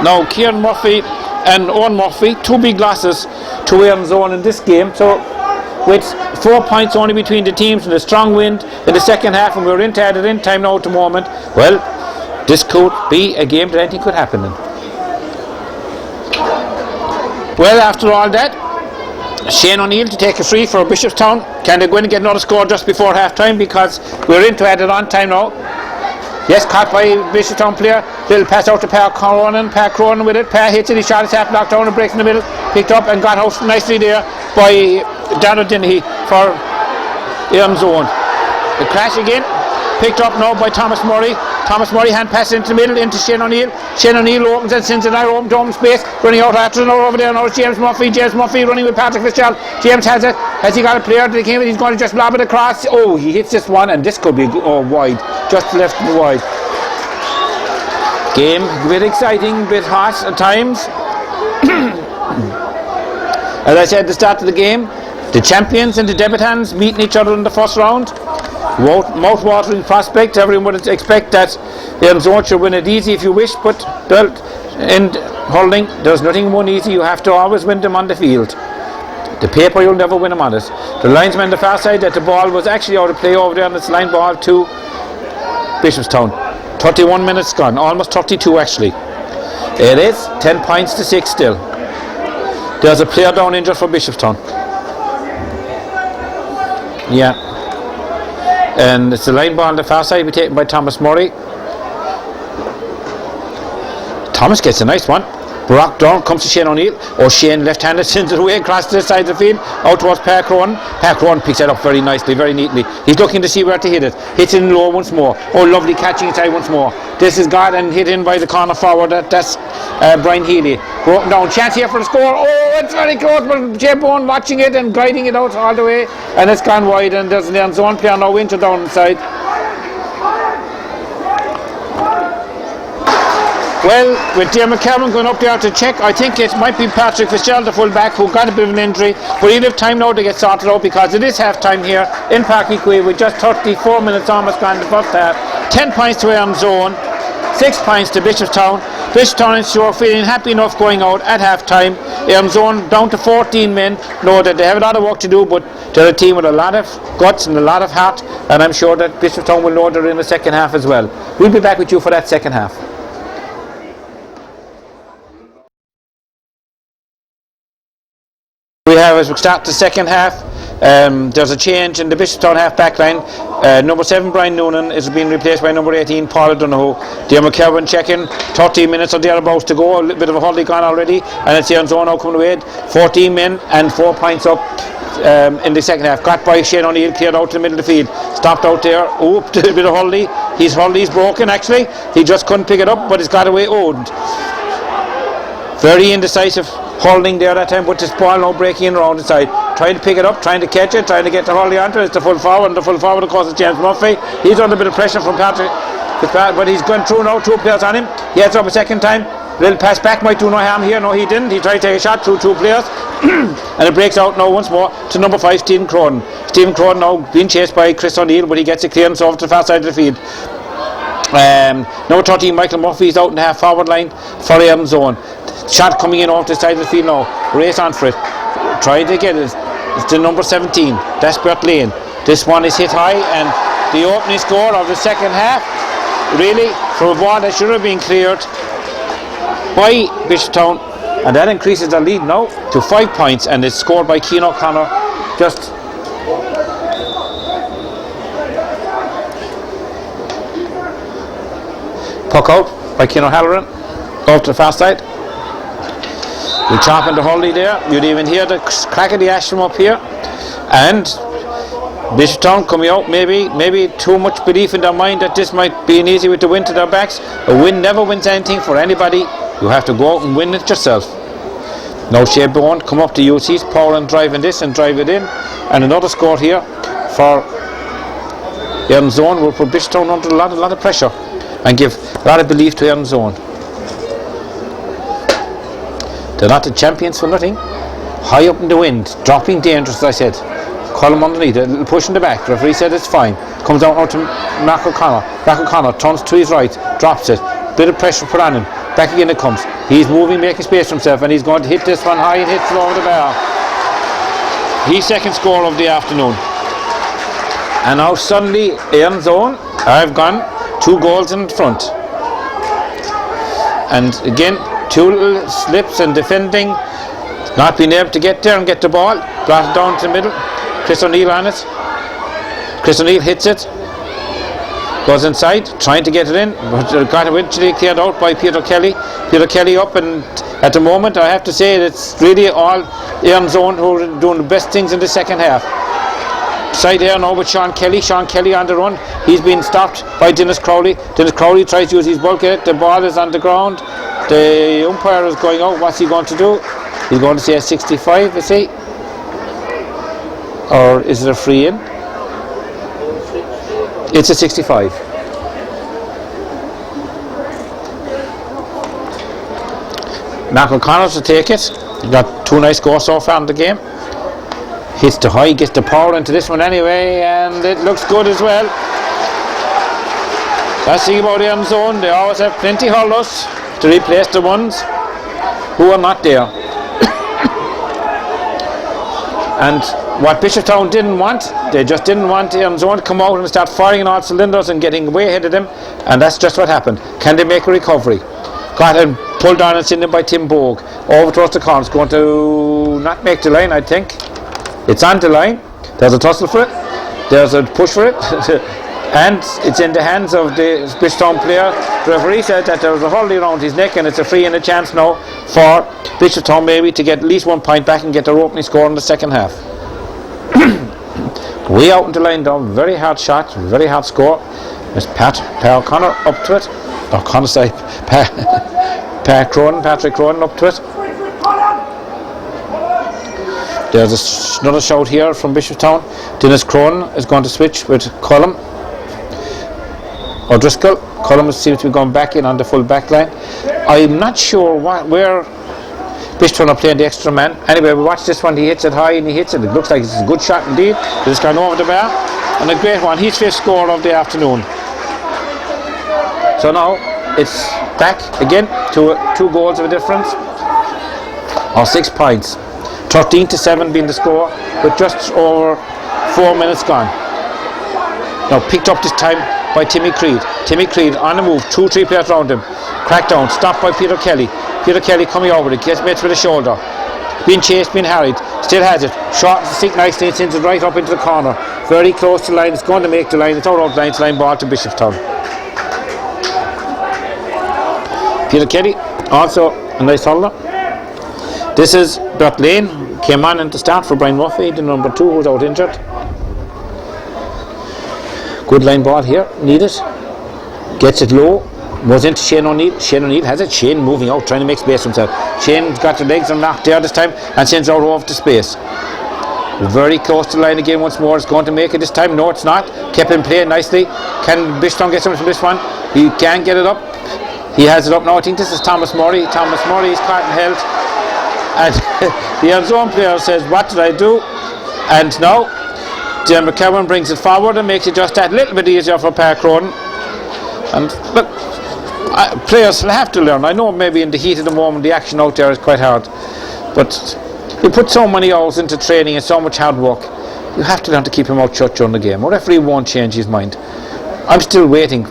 Now Kieran Murphy and Owen Murphy, two big losses to Erins zone in this game. So with 4 points only between the teams and a strong wind in the second half, and we're into added in time now at the moment, well, this could be a game that anything could happen in. Well, after all that, Shane O'Neill to take a free for Bishopstown. Can they go in and get another score just before half time, because we're into added on time now. Yes, caught by Bishopstown player. Little pass out to Per Cronin. Per Cronin with it. Per hits it. He shot his half knocked down and breaks in the middle. Picked up and got out nicely there by Donald Dennehy for Erins zone. The crash again. Picked up now by Thomas Murray. Thomas Murray hand pass into the middle into Shane O'Neill. Shane O'Neill opens and sends it out open to home space. Running out after another over there now. James Murphy. James Murphy running with Patrick Fitzgerald. James has it. Has he got a player that came in? He's going to just lob it across. Oh, he hits this one, and this could be wide. Just left and wide. Game a bit exciting, a bit hot at times. As I said at the start of the game, the champions and the debutants meeting each other in the first round. Mouth-watering prospect. Everyone would expect that Erins should win it easy if you wish, but in hurling, there's nothing more easy. You have to always win them on the field. The paper, you'll never win them on it. The linesman on the far side, that the ball was actually out of play over there, and it's line ball to Bishopstown. 31 minutes gone, almost 32 actually. It is 10 points to 6 still. There's a player down injured for Bishopstown. Yeah. And it's the line ball on the far side, be taken by Thomas Murray. Thomas gets a nice one. Brock down, comes to Shane O'Neill. Shane left-handed, sends it away across the side of the field, out towards Per Cronin. Per Cronin picks it up very nicely, very neatly. He's looking to see where to hit it. Hits it in low once more. Lovely catching inside once more. This is got and hit in by the corner forward. That's Brian Healy. Broken down. Chance here for the score. It's very close, but Jay Bowen watching it and guiding it out all the way. And it's gone wide, and there's an zone player now into down inside. Well, with Dermot Cameron going up there to check, I think it might be Patrick Fitzgerald, the full-back, who got a bit of an injury, but he'll have time now to get sorted out, because it is half-time here in Park Equay with just 34 minutes almost gone in the first half. 10 points to Erins zone, 6 points to Bishopstown. Bishopstown is sure feeling happy enough going out at half-time. Erins zone down to 14 men. Know that they have a lot of work to do, but they're a team with a lot of guts and a lot of heart, and I'm sure that Bishopstown will know they're in the second half as well. We'll be back with you for that second half. We have, as we start the second half, there's a change in the Bishopstown half back line. Number 7 Brian Noonan is being replaced by number 18 Paul Donoghue. Dermot Kerwin checking, 30 minutes or thereabouts to go, a little bit of a holiday gone already, and it's Erins zone now coming away. 14 men and 4 points up in the second half. Got by Shane O'Neill, cleared out to the middle of the field, stopped out there. A bit of holiday. His holiday's broken actually. He just couldn't pick it up, but it's got away. Very indecisive holding there that time, but this ball now breaking in around the side, trying to pick it up, trying to catch it, trying to get the holiday onto it. It's the full forward, and the full forward of course is James Murphy. He's under a bit of pressure from Patrick, but he's gone through now, 2 players on him. He heads up a second time. Little pass back might do no harm here. No, he didn't. He tried to take a shot through 2 players and it breaks out now once more to number 5 Stephen Cronin. Stephen Cronin now being chased by Chris O'Neill, but he gets a clearance over to the far side of the field. Number 13 Michael Murphy is out in the half forward line for Erins zone. Shot coming in off the side of the field now. Race on for it. Trying to get it. It's the number 17. Desperate Lane. This one is hit high, and the opening score of the second half really, for a ball that should have been cleared by Bishopstown, and that increases the lead now to 5 points, and it's scored by Cian O'Connor. Just puck out by Cian O'Halloran off to the far side. We chop into Hurley there. You'd even hear the crack of the ash from up here. And Bishopstown coming out, maybe too much belief in their mind that this might be an easy way to win to their backs. A win never wins anything for anybody. You have to go out and win it yourself. Now Shea Bourne come up to UC's power and driving this and drive it in. And another score here for Erins Zone will put Bishopstown under a lot of pressure and give a lot of belief to Erins Zone. They're not the champions for nothing. High up in the wind, dropping dangerous, as I said. Column underneath, a little push in the back. The referee said it's fine. Comes down out to Mark O'Connor. Mark O'Connor turns to his right, drops it. Bit of pressure put on him. Back again it comes. He's moving, making space for himself, and he's going to hit this one high and hit it over the bar. His second score of the afternoon. And now suddenly, Erins Zone have gone 2 goals in front. And again, 2 little slips and defending, not being able to get there and get the ball, brought it down to the middle. Chris O'Neill on it. Chris O'Neill hits it, goes inside, trying to get it in, but got eventually cleared out by Peter Kelly. Peter Kelly up, and at the moment I have to say it's really all Erins Zone who are doing the best things in the second half. Side here now with Sean Kelly. Sean Kelly on the run. He's been stopped by Dennis Crowley. Dennis Crowley tries to use his bulkhead. The ball is on the ground. The umpire is going out. What's he going to do? He's going to say a 65, is he? Or is it a free in? It's a 65. Mark O'Connor to take it. He got 2 nice scores so far in the game. Hits the high, gets the power into this one anyway, and it looks good as well. That's the thing about Erins Zone. They always have plenty of hurlers to replace the ones who are not there. And what Bishopstown didn't want, they just didn't want Erins Zone to come out and start firing on all cylinders and getting way ahead of them, and that's just what happened. Can they make a recovery? Got and pulled on and sent in by Tim Bogue over towards the corner. It's going to not make the line, I think. It's on the line. There's a tussle for it. There's a push for it. And it's in the hands of the Bishopstown player. The referee said that there was a hurley around his neck, and it's a free and a chance now for Bishopstown maybe to get at least 1 point back and get their opening score in the second half. Way out in the line down. Very hard shot. Very hard score. There's Pat O'Connor up to it. O'Connor side. Patrick Cronin up to it. There's another shout here from Bishopstown. Dennis Cronin is going to switch with Cullum. O'Driscoll. Cullum seems to be going back in on the full back line. I'm not sure where Bishopstown are playing the extra man. Anyway, we watch this one. He hits it high and he hits it. It looks like it's a good shot indeed. It's gone over the bar. And a great one. His 5th score of the afternoon. So now it's back again to 2 goals of a difference. Or 6 points. 13-7 being the score with just over 4 minutes gone. Now picked up this time by Timmy Creed. Timmy Creed on the move, 2-3 players around him. Cracked down, stopped by Peter Kelly. Peter Kelly coming over it, gets met with a shoulder. Being chased, being harried, still has it. Short and stick nicely, and sends it right up into the corner. Very close to the line, it's going to make the line. It's out line, it's line ball to Bishopstown. Peter Kelly, also a nice hurler. This is Bert Lane, came on at the start for Brian Murphy, the number 2 who's out injured. Good line ball here, needed. Gets it low, was into Shane O'Neill. Shane O'Neill has it, Shane moving out, trying to make space for himself. Shane's got the legs unlocked there this time and sends out over to space. Very close to the line again once more. It's going to make it this time. No, it's not. Kept in play nicely. Can Bishopstown get something from this one? He can get it up. He has it up now. I think this is Thomas Murray. Thomas Murray is caught and held. And the Erins Zone player says, what did I do? And now Jim McCowan brings it forward and makes it just that little bit easier for Park Cronin. And look, players will have to learn. I know maybe in the heat of the moment the action out there is quite hard, but you put so many hours into training and so much hard work, you have to learn to keep him out shut during the game. A referee won't change his mind. I'm still waiting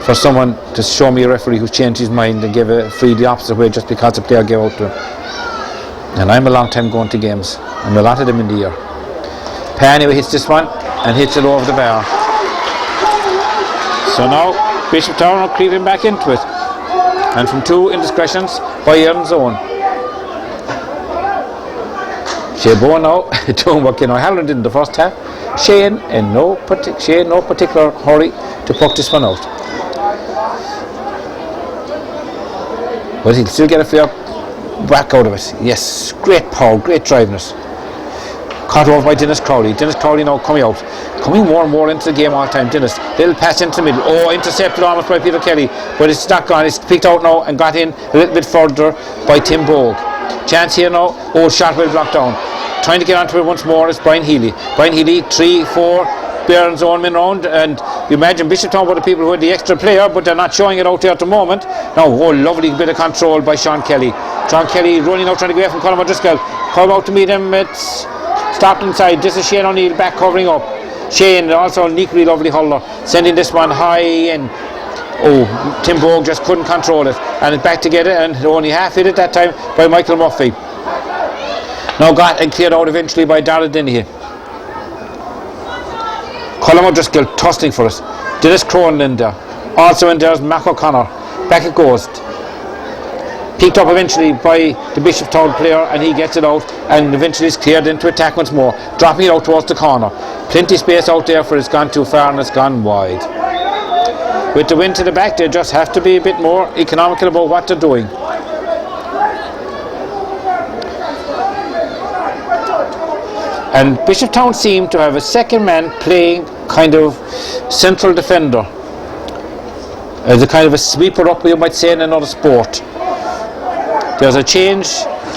for someone to show me a referee who's changed his mind and gave a free the opposite way just because the player gave out to him. And I'm a long time going to games, and a lot of them in the year. Anyway hits this one and hits it over the bar. So now Bishopstown are creeping back into it, and from 2 indiscretions by Erins' own. Shane Bowen now doing what Ken O'Halloran did in the first half. Shane in no particular hurry to puck this one out, but he'll still get a fair whack out of it. Yes, great power, great driveness. Caught over by Dennis Crowley. Dennis Crowley now coming more and more into the game all the time. Dennis, little pass into the middle. Oh, intercepted almost by Peter Kelly, but it's not gone. It's picked out now and got in a little bit further by Tim Bogue. Chance here now. Oh, shot well blocked down. Trying to get onto it once more is Brian Healy. Brian Healy, 3-4, Erins' own men round, and you imagine Bishopstown were the people who had the extra player, but they're not showing it out there at the moment. Now, oh, lovely bit of control by Sean Kelly. Sean Kelly running out trying to get away from Colin O'Driscoll. Come out to meet him. It's stopped inside. This is Shane O'Neill back covering up. Shane also an equally lovely hurler, sending this one high in. Oh, Tim Bogue just couldn't control it, and it's back together, and only half hit it that time by Michael Murphy. Now got and cleared out eventually by Darragh Dennehy. Colin O'Driscoll tussling for us. Dennis Cronin in there. Also in there is Mac O'Connor. Back it goes. Picked up eventually by the Bishopstown player, and he gets it out and eventually is cleared into attack once more, dropping it out towards the corner. Plenty space out there for it's gone too far and it's gone wide. With the wind to the back, they just have to be a bit more economical about what they're doing. And Bishopstown seem to have a second man playing kind of central defender, as a kind of a sweeper up, you might say, in another sport. There's a change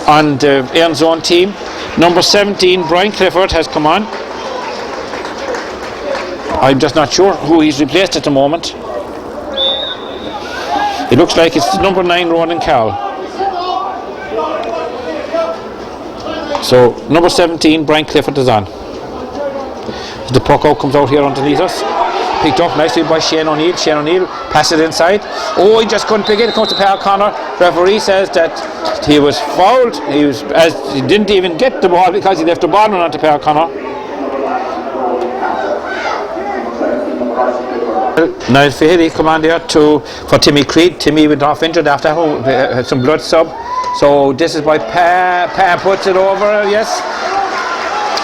on the Erins' own team. Number 17, Brian Clifford, has come on. I'm just not sure who he's replaced at the moment. It looks like it's number 9, Ronan Carroll. So number 17, Brian Clifford, is on. The puck out comes out here underneath us. Picked up nicely by Shane O'Neill. Shane O'Neill passes it inside. Oh, he just couldn't pick it. It comes to Per Connor. Referee says that he was fouled. He didn't even get the ball because he left the ball on to Per Connor. Niall Fahey come on there for Timmy Creed. Timmy went off injured after had some blood sub. So this is by Pa puts it over, yes.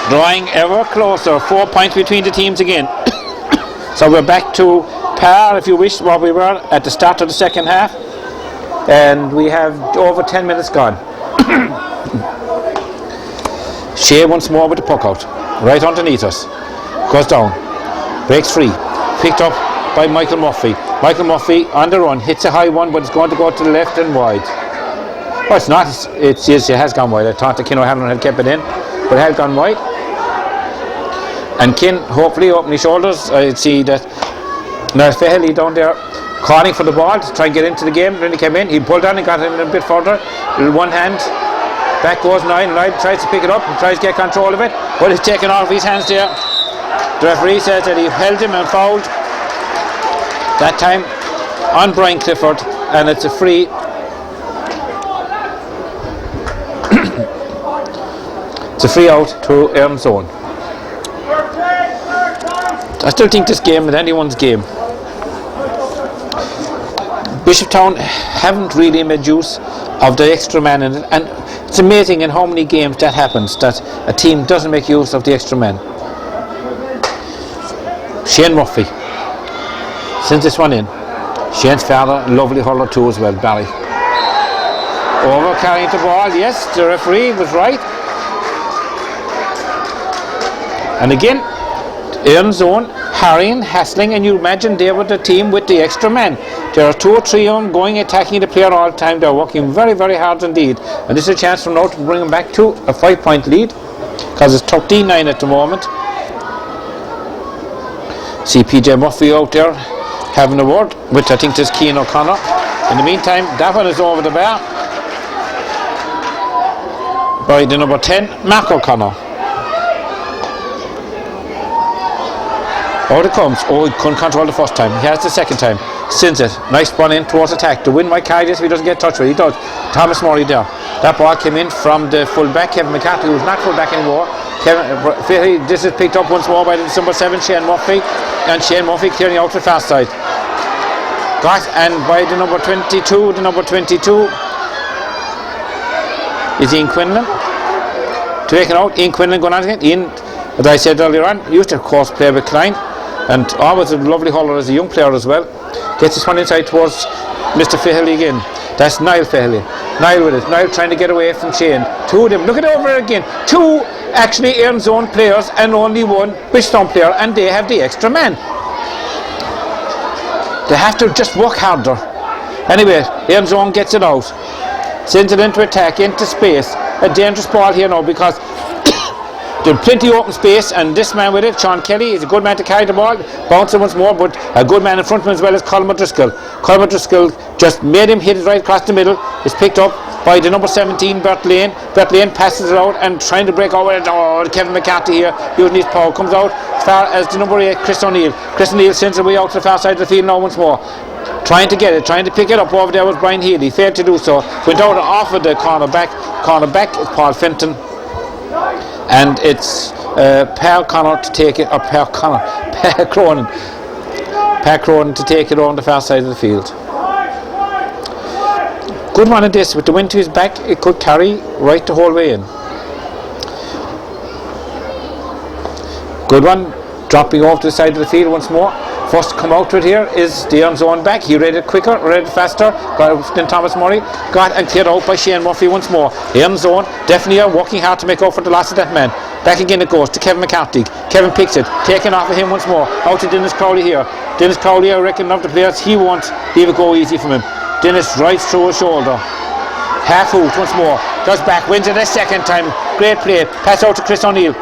Drawing ever closer. 4 points between the teams again. So we're back to par, if you wish, where we were at the start of the second half. And we have over 10 minutes gone. Shea once more with the puck out. Right underneath us. Goes down. Breaks free. Picked up by Michael Murphy. Michael Murphy on the run. Hits a high one, but it's going to go to the left and wide. Well, it's not. It has gone wide. I thought the Ken O'Halloran had kept it in, but it had gone wide. And Ken hopefully opened his shoulders. I see that Niall Fahey down there calling for the ball to try and get into the game. When he came in, he pulled on and got in a bit further. One hand. Back goes Niall. Niall tries to pick it up and tries to get control of it, but it's taken off his hands there. The referee says that he held him and fouled. That time on Brian Clifford, and it's a free. It's a free out to Erins' own. I still think this game is anyone's game. Bishopstown haven't really made use of the extra man in it, and it's amazing in how many games that happens, that a team doesn't make use of the extra man. Shane Murphy sends this one in. Shane's father, lovely hurler too as well, Barry. Over carrying the ball, yes, the referee was right. And again, Erins' own harrying, hassling, and you imagine they were the team with the extra man. There are 2 or 3 of them going attacking the player all the time. They're working very, very hard indeed. And this is a chance from now to bring them back to a 5-point lead, because it's 13-9 at the moment. See PJ Murphy out there having a word with, I think, this Cian O'Connor. In the meantime, that one is over the bar by the number 10, Mark O'Connor. Out it comes. Oh, he couldn't control the first time. He has the second time. sends it. Nice one in towards attack. To win by Cardiff if he doesn't get touched with it. He does. Thomas Murray there. That ball came in from the full back, Kevin McCarthy, who's not full back anymore. This is picked up once more by the number 7, Shane Murphy. And Shane Murphy clearing out to the far side. And by the number 22, is Ian Quinlan. Taken out, Ian Quinlan going on again. Ian, as I said earlier on, used to of course play with Klein, and always a lovely hauler as a young player as well. Gets this one inside towards Mr. Fahey again. That's Niall Fahey. Niall with it. Niall trying to get away from Shane. Two of them. Look at it over again. Two actually Erins own players and only one Bishopstown player, and they have the extra man. They have to just work harder. Anyway, Erins own gets it out. Sends it into attack, into space. A dangerous ball here now because there's plenty of open space, and this man with it, Sean Kelly, is a good man to carry the ball, bouncing once more, but a good man in front of him as well as Colm O'Driscoll. Colm O'Driscoll just made him hit it right across the middle. It's picked up by the number 17, Bert Lane. Bert Lane passes it out and trying to break out with it. Oh, Kevin McCarthy here using his power. Comes out as far as the number 8, Chris O'Neill. Chris O'Neill sends it way out to the far side of the field now once more. Trying to get it, trying to pick it up over there was Brian Healy. Failed to do so. Went out and off of the cornerback. Cornerback is Paul Fenton. And it's Per Connor to take it, or Per Cronin. Per Cronin to take it on the far side of the field. Good one at this, with the wind to his back, it could carry right the whole way in. Good one, dropping off to the side of the field once more. First to come out to it here is the Erins own back. He read it quicker, read it faster than Thomas Murray. Got and cleared out by Shane Murphy once more. Erins own definitely are working hard to make up for the loss of that man. Back again it goes to Kevin McCarthy. Kevin picks it, taken off of him once more. Out to Dennis Crowley here. Dennis Crowley, I reckon, of the players, he won't leave it go easy from him. Dennis right through his shoulder. Half hoot once more. Goes back, wins it a second time. Great play. Pass out to Chris O'Neill.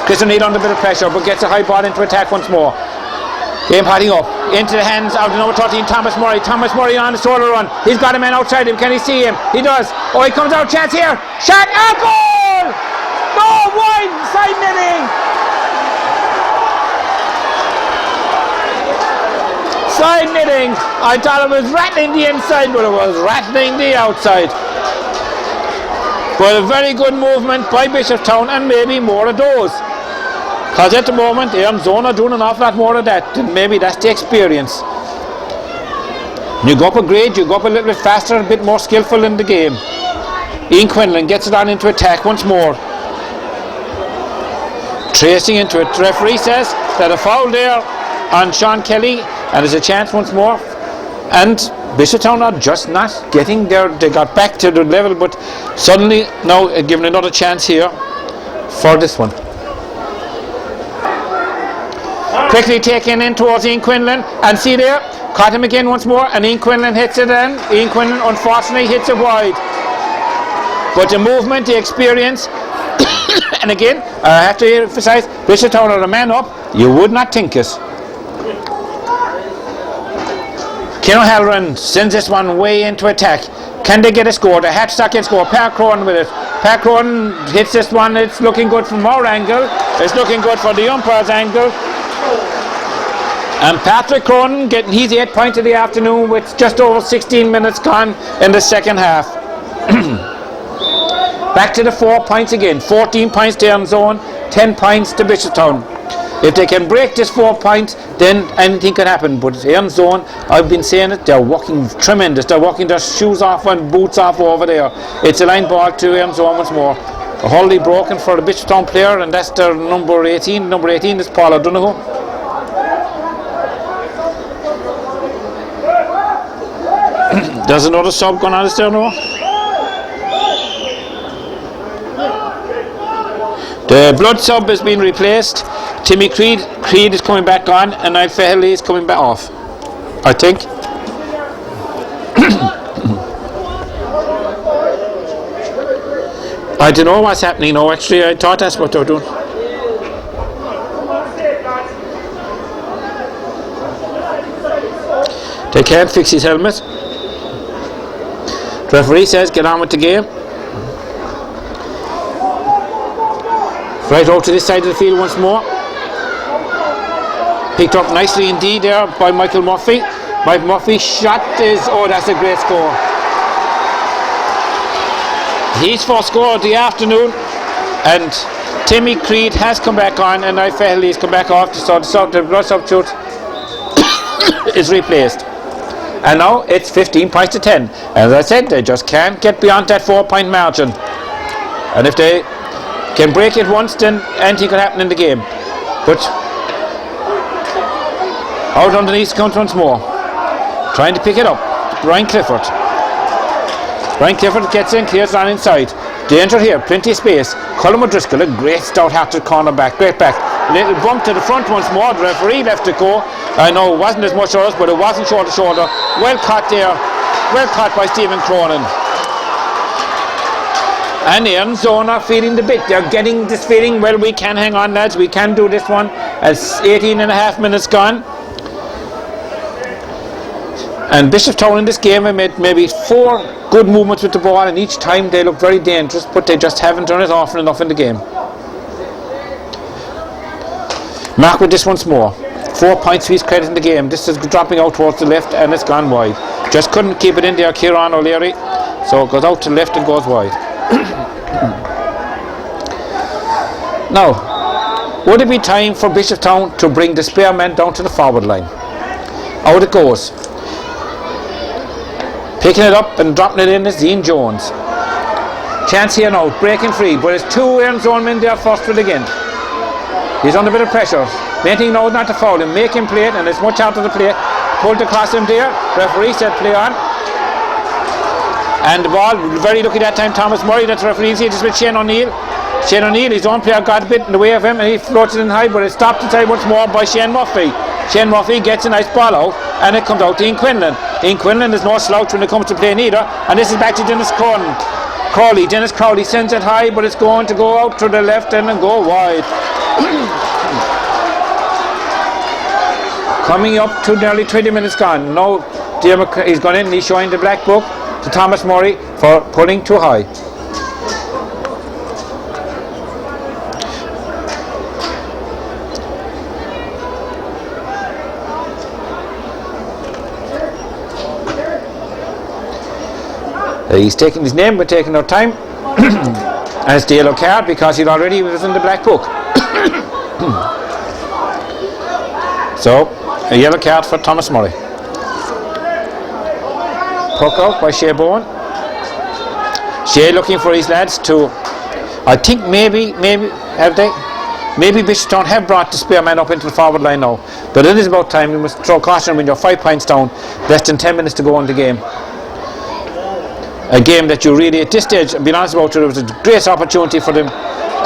Chris O'Neill under a bit of pressure, but gets a high ball into attack once more. Game hotting up into the hands of the number 13, Thomas Murray. Thomas Murray on the shoulder run. He's got a man outside him. Can he see him? He does. Oh, he comes out. Chance here. Shot. A goal! No, wide side netting. Side netting. I thought it was rattling the inside, but it was rattling the outside. But a very good movement by Bishopstown, and maybe more of those. Because at the moment, Erins are doing an awful lot more of that. And maybe that's the experience. You go up a grade, you go up a little bit faster, a bit more skillful in the game. Ian Quinlan gets it on into attack once more. Tracing into it. The referee says that a foul there on Sean Kelly, and there's a chance once more. And Bishopstown are just not getting there. They got back to the level, but suddenly now given another chance here for this one. Quickly taken in towards Ian Quinlan, and see there, caught him again once more, and Ian Quinlan hits it, and Ian Quinlan unfortunately hits it wide. But the movement, the experience, and again, I have to emphasise, Bishopstown are a man up, you would not think it. Ken O'Halloran sends this one way into attack. Can they get a score? The Hatchstock can score. Per Cronin with it. Per Cronin hits this one. It's looking good from our angle. It's looking good for the umpire's angle. And Patrick Cronin getting his 8 points of the afternoon with just over 16 minutes gone in the second half. Back to the 4 points again. 14 points to Erins own, 10 points to Bishopstown. If they can break this 4 points, then anything can happen. But Erins own, I've been saying it, they're working tremendous. They're working their shoes off and boots off over there. It's a line ball to Erins own once more. A hurley broken for the Bishopstown player, and that's their number 18. Number 18 is Paul O'Donoghue. There's another sub going on there now. The blood sub has been replaced. Timmy Creed is coming back on, and Niall Fahey is coming back off, I think. I don't know what's happening now, actually. I thought that's what they were doing. They can't fix his helmet. The referee says get on with the game. Right out to this side of the field once more. Picked up nicely indeed there by Michael Murphy. Mike Murphy shot is, oh, that's a great score. His first score of the afternoon, and Timmy Creed has come back on, and I feel he's come back off, so the blood substitute is replaced. And now it's 15 points to 10. As I said, they just can't get beyond that 4-point margin. And if they can break it once, then anything could happen in the game. But out underneath comes once more. Trying to pick it up. Brian Clifford. Brian Clifford gets in, clears on inside. Danger here, plenty of space. Colin O'Driscoll, a great stout-hearted cornerback, great back. Little bump to the front once more. The referee left it go. I know it wasn't as much as us, but it wasn't shoulder to shoulder. Well caught there. Well caught by Stephen Cronin. And the Erins zone are feeling the bit. They're getting this feeling, well, we can hang on, lads. We can do this one. As 18 and a half minutes gone. And Bishopstown in this game have made maybe 4 good movements with the ball, and each time they look very dangerous, but they just haven't done it often enough in the game. Mark with this once more. 4 points to his credit in the game. This is dropping out towards the left, and it's gone wide. Just couldn't keep it in there, Kieran O'Leary. So it goes out to the left and goes wide. Now, would it be time for Bishopstown to bring the spearman down to the forward line? Out it goes. Picking it up and dropping it in is Dean Jones. Chance here now, breaking free, but it's 2 Erins zone men there first with again. He's under a bit of pressure. Main thing now is not to foul him, make him play it, and it's much out of the play. Pulled across him there, referee said play on. And the ball, very lucky that time, Thomas Murray, that's the referee, it's with Shane O'Neill. Shane O'Neill, his own player, got a bit in the way of him, and he floats it in high, but it's stopped inside once more by Shane Murphy. Shane Murphy gets a nice ball out, and it comes out to Ian Quinlan. Ian Quinlan is no slouch when it comes to playing either, and this is back to Dennis Crowley. Dennis Crowley sends it high, but it's going to go out to the left end and go wide. Coming up to nearly 20 minutes gone. Now he's gone in and he's showing the black book to Thomas Murray for pulling too high. He's taking his name but taking no time. And it's the yellow card because he already was in the black book. So a yellow card for Thomas Murray. Puck out by Shea Bowen. Shea looking for his lads to, I think maybe have they? Maybe Bishopstown have brought the spearman up into the forward line now. But it is about time. You must throw caution when you're 5 points down, less than 10 minutes to go in the game. A game that you really, at this stage, being honest about it, it was a great opportunity for them.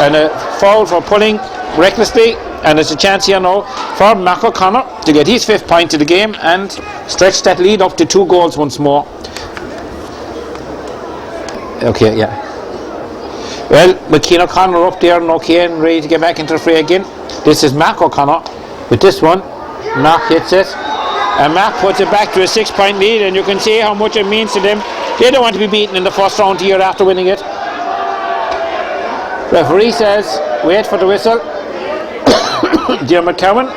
And a foul for pulling recklessly. And there's a chance here now for Mark O'Connor to get his 5th point of the game and stretch that lead up to 2 goals once more. Okay, yeah. Well, McKean O'Connor up there and okay and ready to get back into the fray again. This is Mark O'Connor with this one. Mark hits it. And Mark puts it back to a 6-point lead, and you can see how much it means to them. They don't want to be beaten in the first round here after winning it. Referee says, wait for the whistle. Dear McCowan.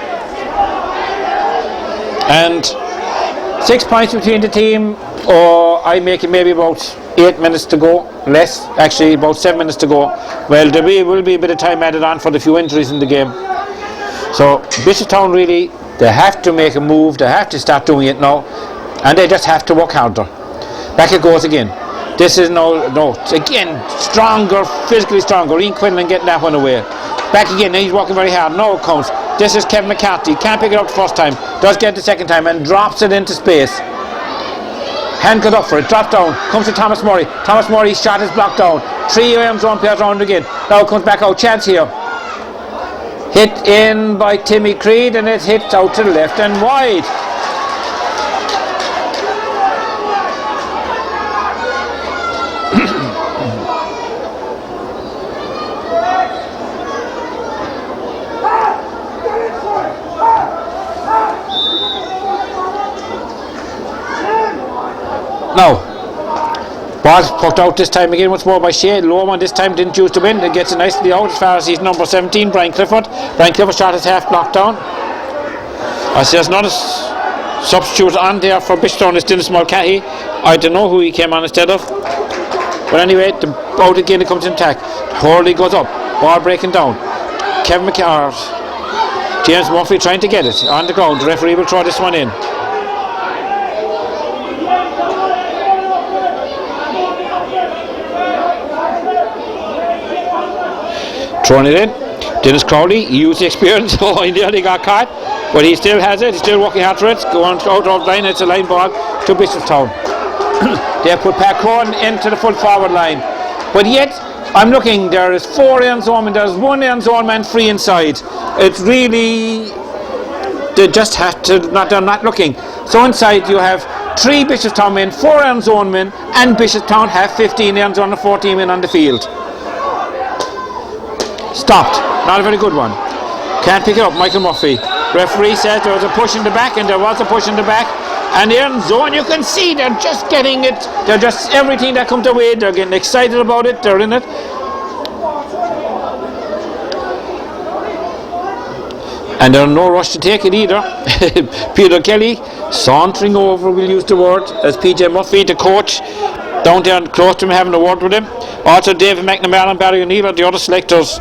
And 6 points between the team, or I make it maybe about 8 minutes to go, less, actually about 7 minutes to go. Well, there will be a bit of time added on for the few injuries in the game. So Bishopstown really, they have to make a move, they have to start doing it now, and they just have to work harder. Back it goes again. This is no, again, stronger, physically stronger. Ian Quinlan getting that one away. Back again, he's working very hard. No, it comes. This is Kevin McCarthy. Can't pick it up the first time. Does get the second time and drops it into space. Hand goes up for it. Drop down. Comes to Thomas Murray. Thomas Murray's shot is blocked down. 3 Erins zone players round again. Now it comes back out. Chance here. Hit in by Timmy Creed, and it hits out to the left and wide. Now, ball's put out this time again once more by Shea. Loman this time didn't choose to win. It gets it nicely out as far as he's number 17, Brian Clifford. Brian Clifford shot his half blocked down. I see there's not a substitute on there for Bishopstown is Dennis Mulcahy. I don't know who he came on instead of. But anyway, out again it comes in attack. Hurley goes up. Ball breaking down. Kevin McCart. James Murphy trying to get it on the ground. The referee will throw this one in. Throwing it in. Dennis Crowley, he used the experience. Oh, he nearly got caught, but he still has it. He's still working hard for it. Going out of line. It's a line ball to Bishopstown. They put Pat Cohen into the full forward line, but yet I'm looking. There is 4 end zone men. There's 1 end zone man free inside. It's really, they just have to. They're not looking. So inside you have 3 Bishopstown men, 4 end zone men, and Bishopstown have 15 end zone and 14 men on the field. Stopped. Not a very good one. Can't pick it up. Michael Murphy. Referee says there was a push in the back, and there was a push in the back. And they're in zone. You can see they're just getting it. They're just everything that comes their way. They're getting excited about it. They're in it. And there's no rush to take it either. Peter Kelly sauntering over, we'll use the word, as PJ Murphy, the coach, down there and close to him, having a word with him. Also David McNamara and Barry O'Neill are the other selectors.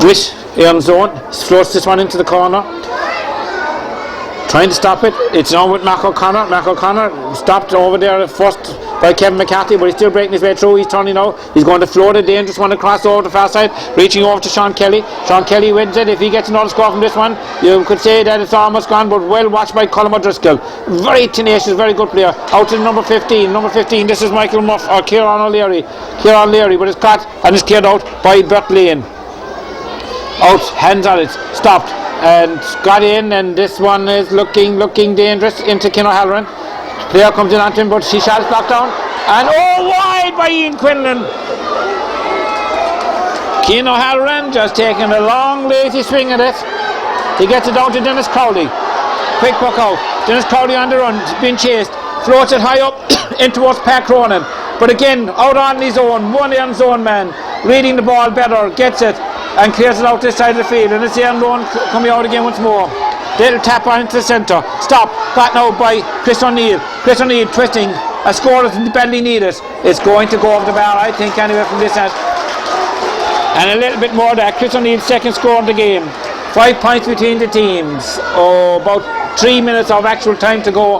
With Erins zone, floats this one into the corner. Trying to stop it. It's on with Mark O'Connor. Mark O'Connor stopped over there first by Kevin McCarthy, but he's still breaking his way through. He's turning now. He's going to float a dangerous one across over the far side, reaching over to Sean Kelly. Sean Kelly wins it. If he gets another score from this one, you could say that it's almost gone, but well watched by Colm O'Driscoll. Very tenacious, very good player. Out to number 15. Number 15, this is Michael Muff, or Kieran O'Leary. Kieran O'Leary, but it's caught and it's cleared out by Bert Lane. Out, hands on it, stopped. And got in, and this one is looking dangerous into Ken O'Halloran. Player comes in onto him, but she shot is blocked down, and wide by Ian Quinlan. Ken O'Halloran just taking a long lazy swing at it. He gets it down to Dennis Crowley. Quick puck out. Dennis Crowley on the run, being chased, floats it high up in towards Pat Cronin, but again out on his own, 1 end zone man, reading the ball better, gets it and clears it out this side of the field, and it's the end zone coming out again once more. Little tap on into the centre. Stop. Got now by Chris O'Neill. Chris O'Neill twisting. A score is badly needed. It's going to go over the bar, I think, anyway, from this end. And a little bit more of that. Chris O'Neill's second score in the game. 5 points between the teams. About 3 minutes of actual time to go,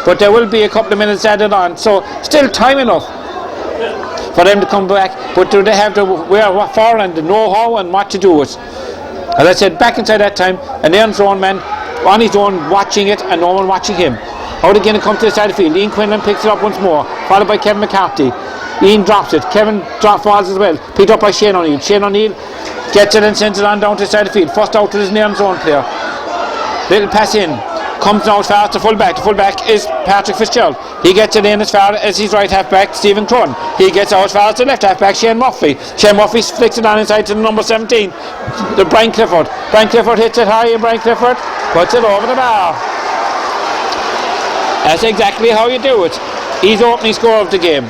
but there will be a couple of minutes added on. So still time enough for them to come back, but do they have to where what for and the know-how and what to do with? As I said, back inside that time, an end zone man on his own watching it and no one watching him. Out again it comes to the side of the field. Ian Quinlan picks it up once more, followed by Kevin McCarthy. Ian drops it. Kevin falls as well, picked up by Shane O'Neill. Shane O'Neill gets it and sends it on down to the side of the field. First out to his end zone player. Little pass in. Comes now as far as the fullback. The fullback is Patrick Fitzgerald. He gets it in as far as his right halfback, Stephen Crone. He gets out as far as the left halfback, Shane Murphy. Shane Murphy flicks it on inside to the number 17, the Brian Clifford. Brian Clifford hits it high, and Brian Clifford puts it over the bar. That's exactly how you do it. He's opening score of the game.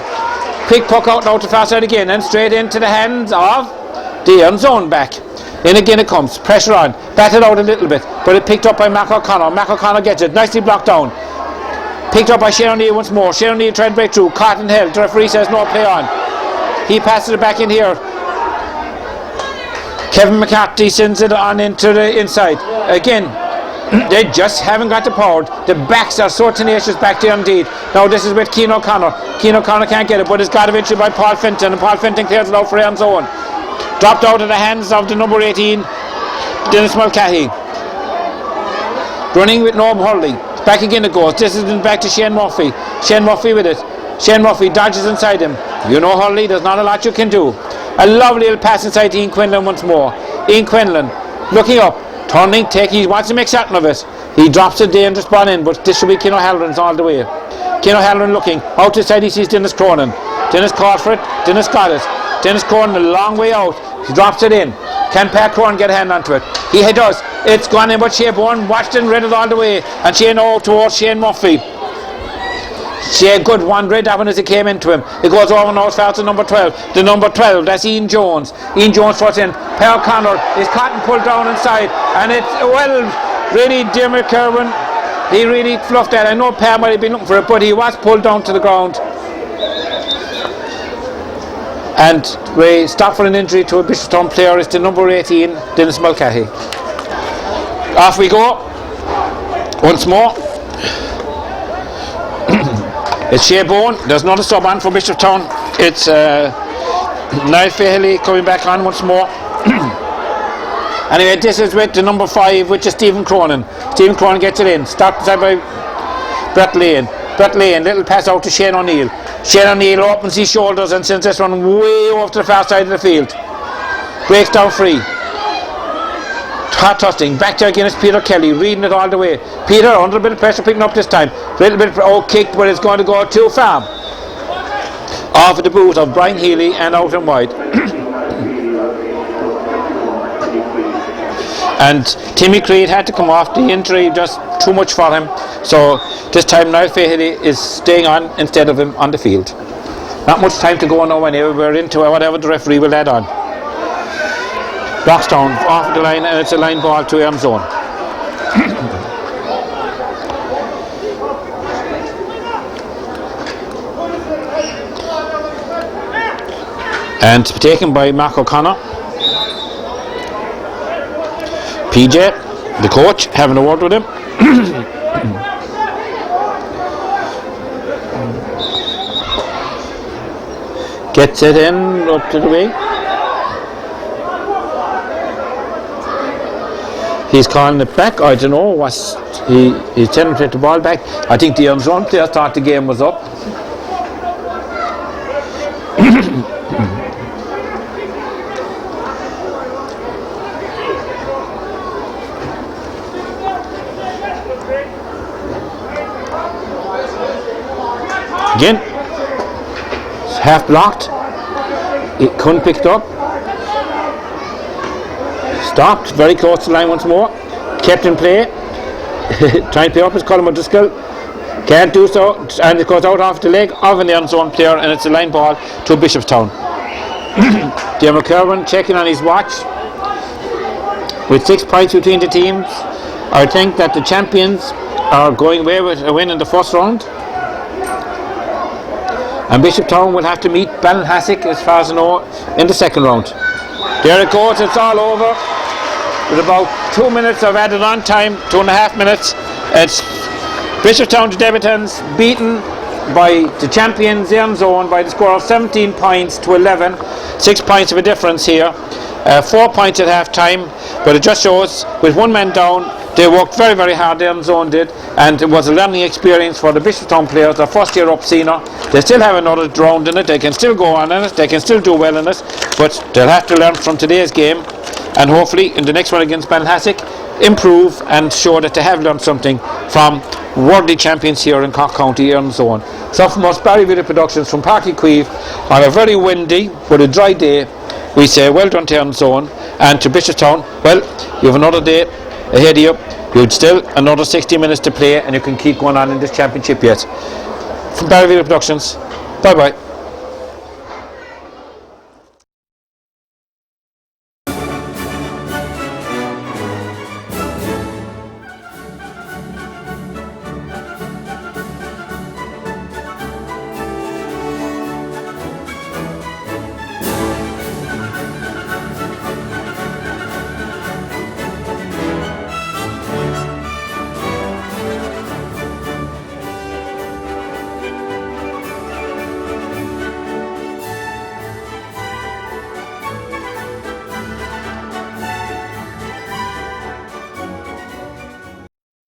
Quick puck out now to far side again, and straight into the hands of the end zone back. In again it comes, pressure on, batted out a little bit, but it picked up by Mac O'Connor. Mac O'Connor gets it, nicely blocked down. Picked up by Shane O'Neill once more. Shane O'Neill tried to break through, caught and held. The referee says no, play on. He passes it back in here. Kevin McCarthy sends it on into the inside. Again, they just haven't got the power. The backs are so tenacious back there indeed. Now this is with Keane O'Connor. Keane O'Connor can't get it, but it's got eventually by Paul Fenton, and Paul Fenton clears it out for end zone. Dropped out of the hands of the number 18, Dennis Mulcahy. Running with Norm Hurley. Back again it goes. This is back to Shane Murphy. Shane Murphy with it. Shane Murphy dodges inside him. You know Hurley, there's not a lot you can do. A lovely little pass inside to Ian Quinlan once more. Ian Quinlan looking up, turning, he wants to make certain of it. He drops a dangerous ball in, but this should be Ken O'Halloran's all the way. Ken O'Halloran looking. Out to the side he sees Dennis Cronin. Dennis caught for it. Dennis got it. Dennis Cronin a long way out. He drops it in. Can Pat Cronin get a hand onto it? He does. It's gone in, but Shea Bourne watched and read it all the way. And Shea towards Shane Murphy. Shea good one, read that one as it came into him. It goes over now as far as the number 12. The number 12, that's Ian Jones. Ian Jones throws in. Per Connor is caught and pulled down inside. And it's, well, really, Dermot Kerwin, He really fluffed that. I know Pam might have been looking for it, but he was pulled down to the ground. And we stopped for an injury to a Bishopstown player. It's the number 18, Dennis Mulcahy. Off we go. Once more. It's Shea Bowen. There's another sub on for Bishopstown. It's Niall Fahey coming back on once more. Anyway, this is with the number 5, which is Stephen Cronin. Stephen Cronin gets it in. Stopped by Brett Lane. Brett Lane, little pass out to Shane O'Neill. Shane O'Neill opens his shoulders and sends this one way over to the far side of the field. Breaks down free. Hot tossing. Back there again is Peter Kelly, reading it all the way. Peter under a bit of pressure, picking up this time. Little bit of kicked, but it's going to go too far. Off of the boot of Brian Healy and out and wide. And Timmy Creed had to come off. The injury just too much for him. So this time Niall Fahey is staying on instead of him on the field. Not much time to go now anyway. We're into whatever the referee will add on. Blackstone off the line, and it's a line ball to Erins zone. And taken by Mark O'Connor. PJ, the coach, having a word with him. Gets it in, up to the way. He's calling it back. I don't know. He's telling him to take the ball back. I think the Erins zone player thought the game was up. Again, it's half blocked. It couldn't pick it up. Stopped very close to the line once more. Kept in play. Trying to play up his Colin O'Driscoll. Can't do so. And it goes out off the leg of an Erins zone player, and it's a line ball to Bishopstown. Dermot Kerwin checking on his watch. With 6 points between the teams, I think that the champions are going away with a win in the first round. And Bishopstown will have to meet Ballinhassig, as far as I know, in the second round. There it goes, it's all over. With about 2 minutes of added on time, 2.5 minutes. It's Bishopstown, the debutants, beaten by the champions, Erins zone, by the score of 17 points to 11. 6 points of a difference here. 4 points at half time, but it just shows with one man down, they worked very, very hard, Erins zone did, and it was a learning experience for the Bishopstown players. Their first year up senior, they still have another round in it, they can still go on in it, they can still do well in it, but they'll have to learn from today's game, and hopefully in the next one against Ballinhassig, improve and show that they have learned something from worthy champions here in Cork County, Erins zone. So from us, Barry Video Productions from Parky Queeve, on a very windy but a dry day, we say well done to Erins zone, and to Bishopstown, well, you have another day ahead of you. You've still another 60 minutes to play, and you can keep going on in this championship yet. From Barry Video Productions, bye bye.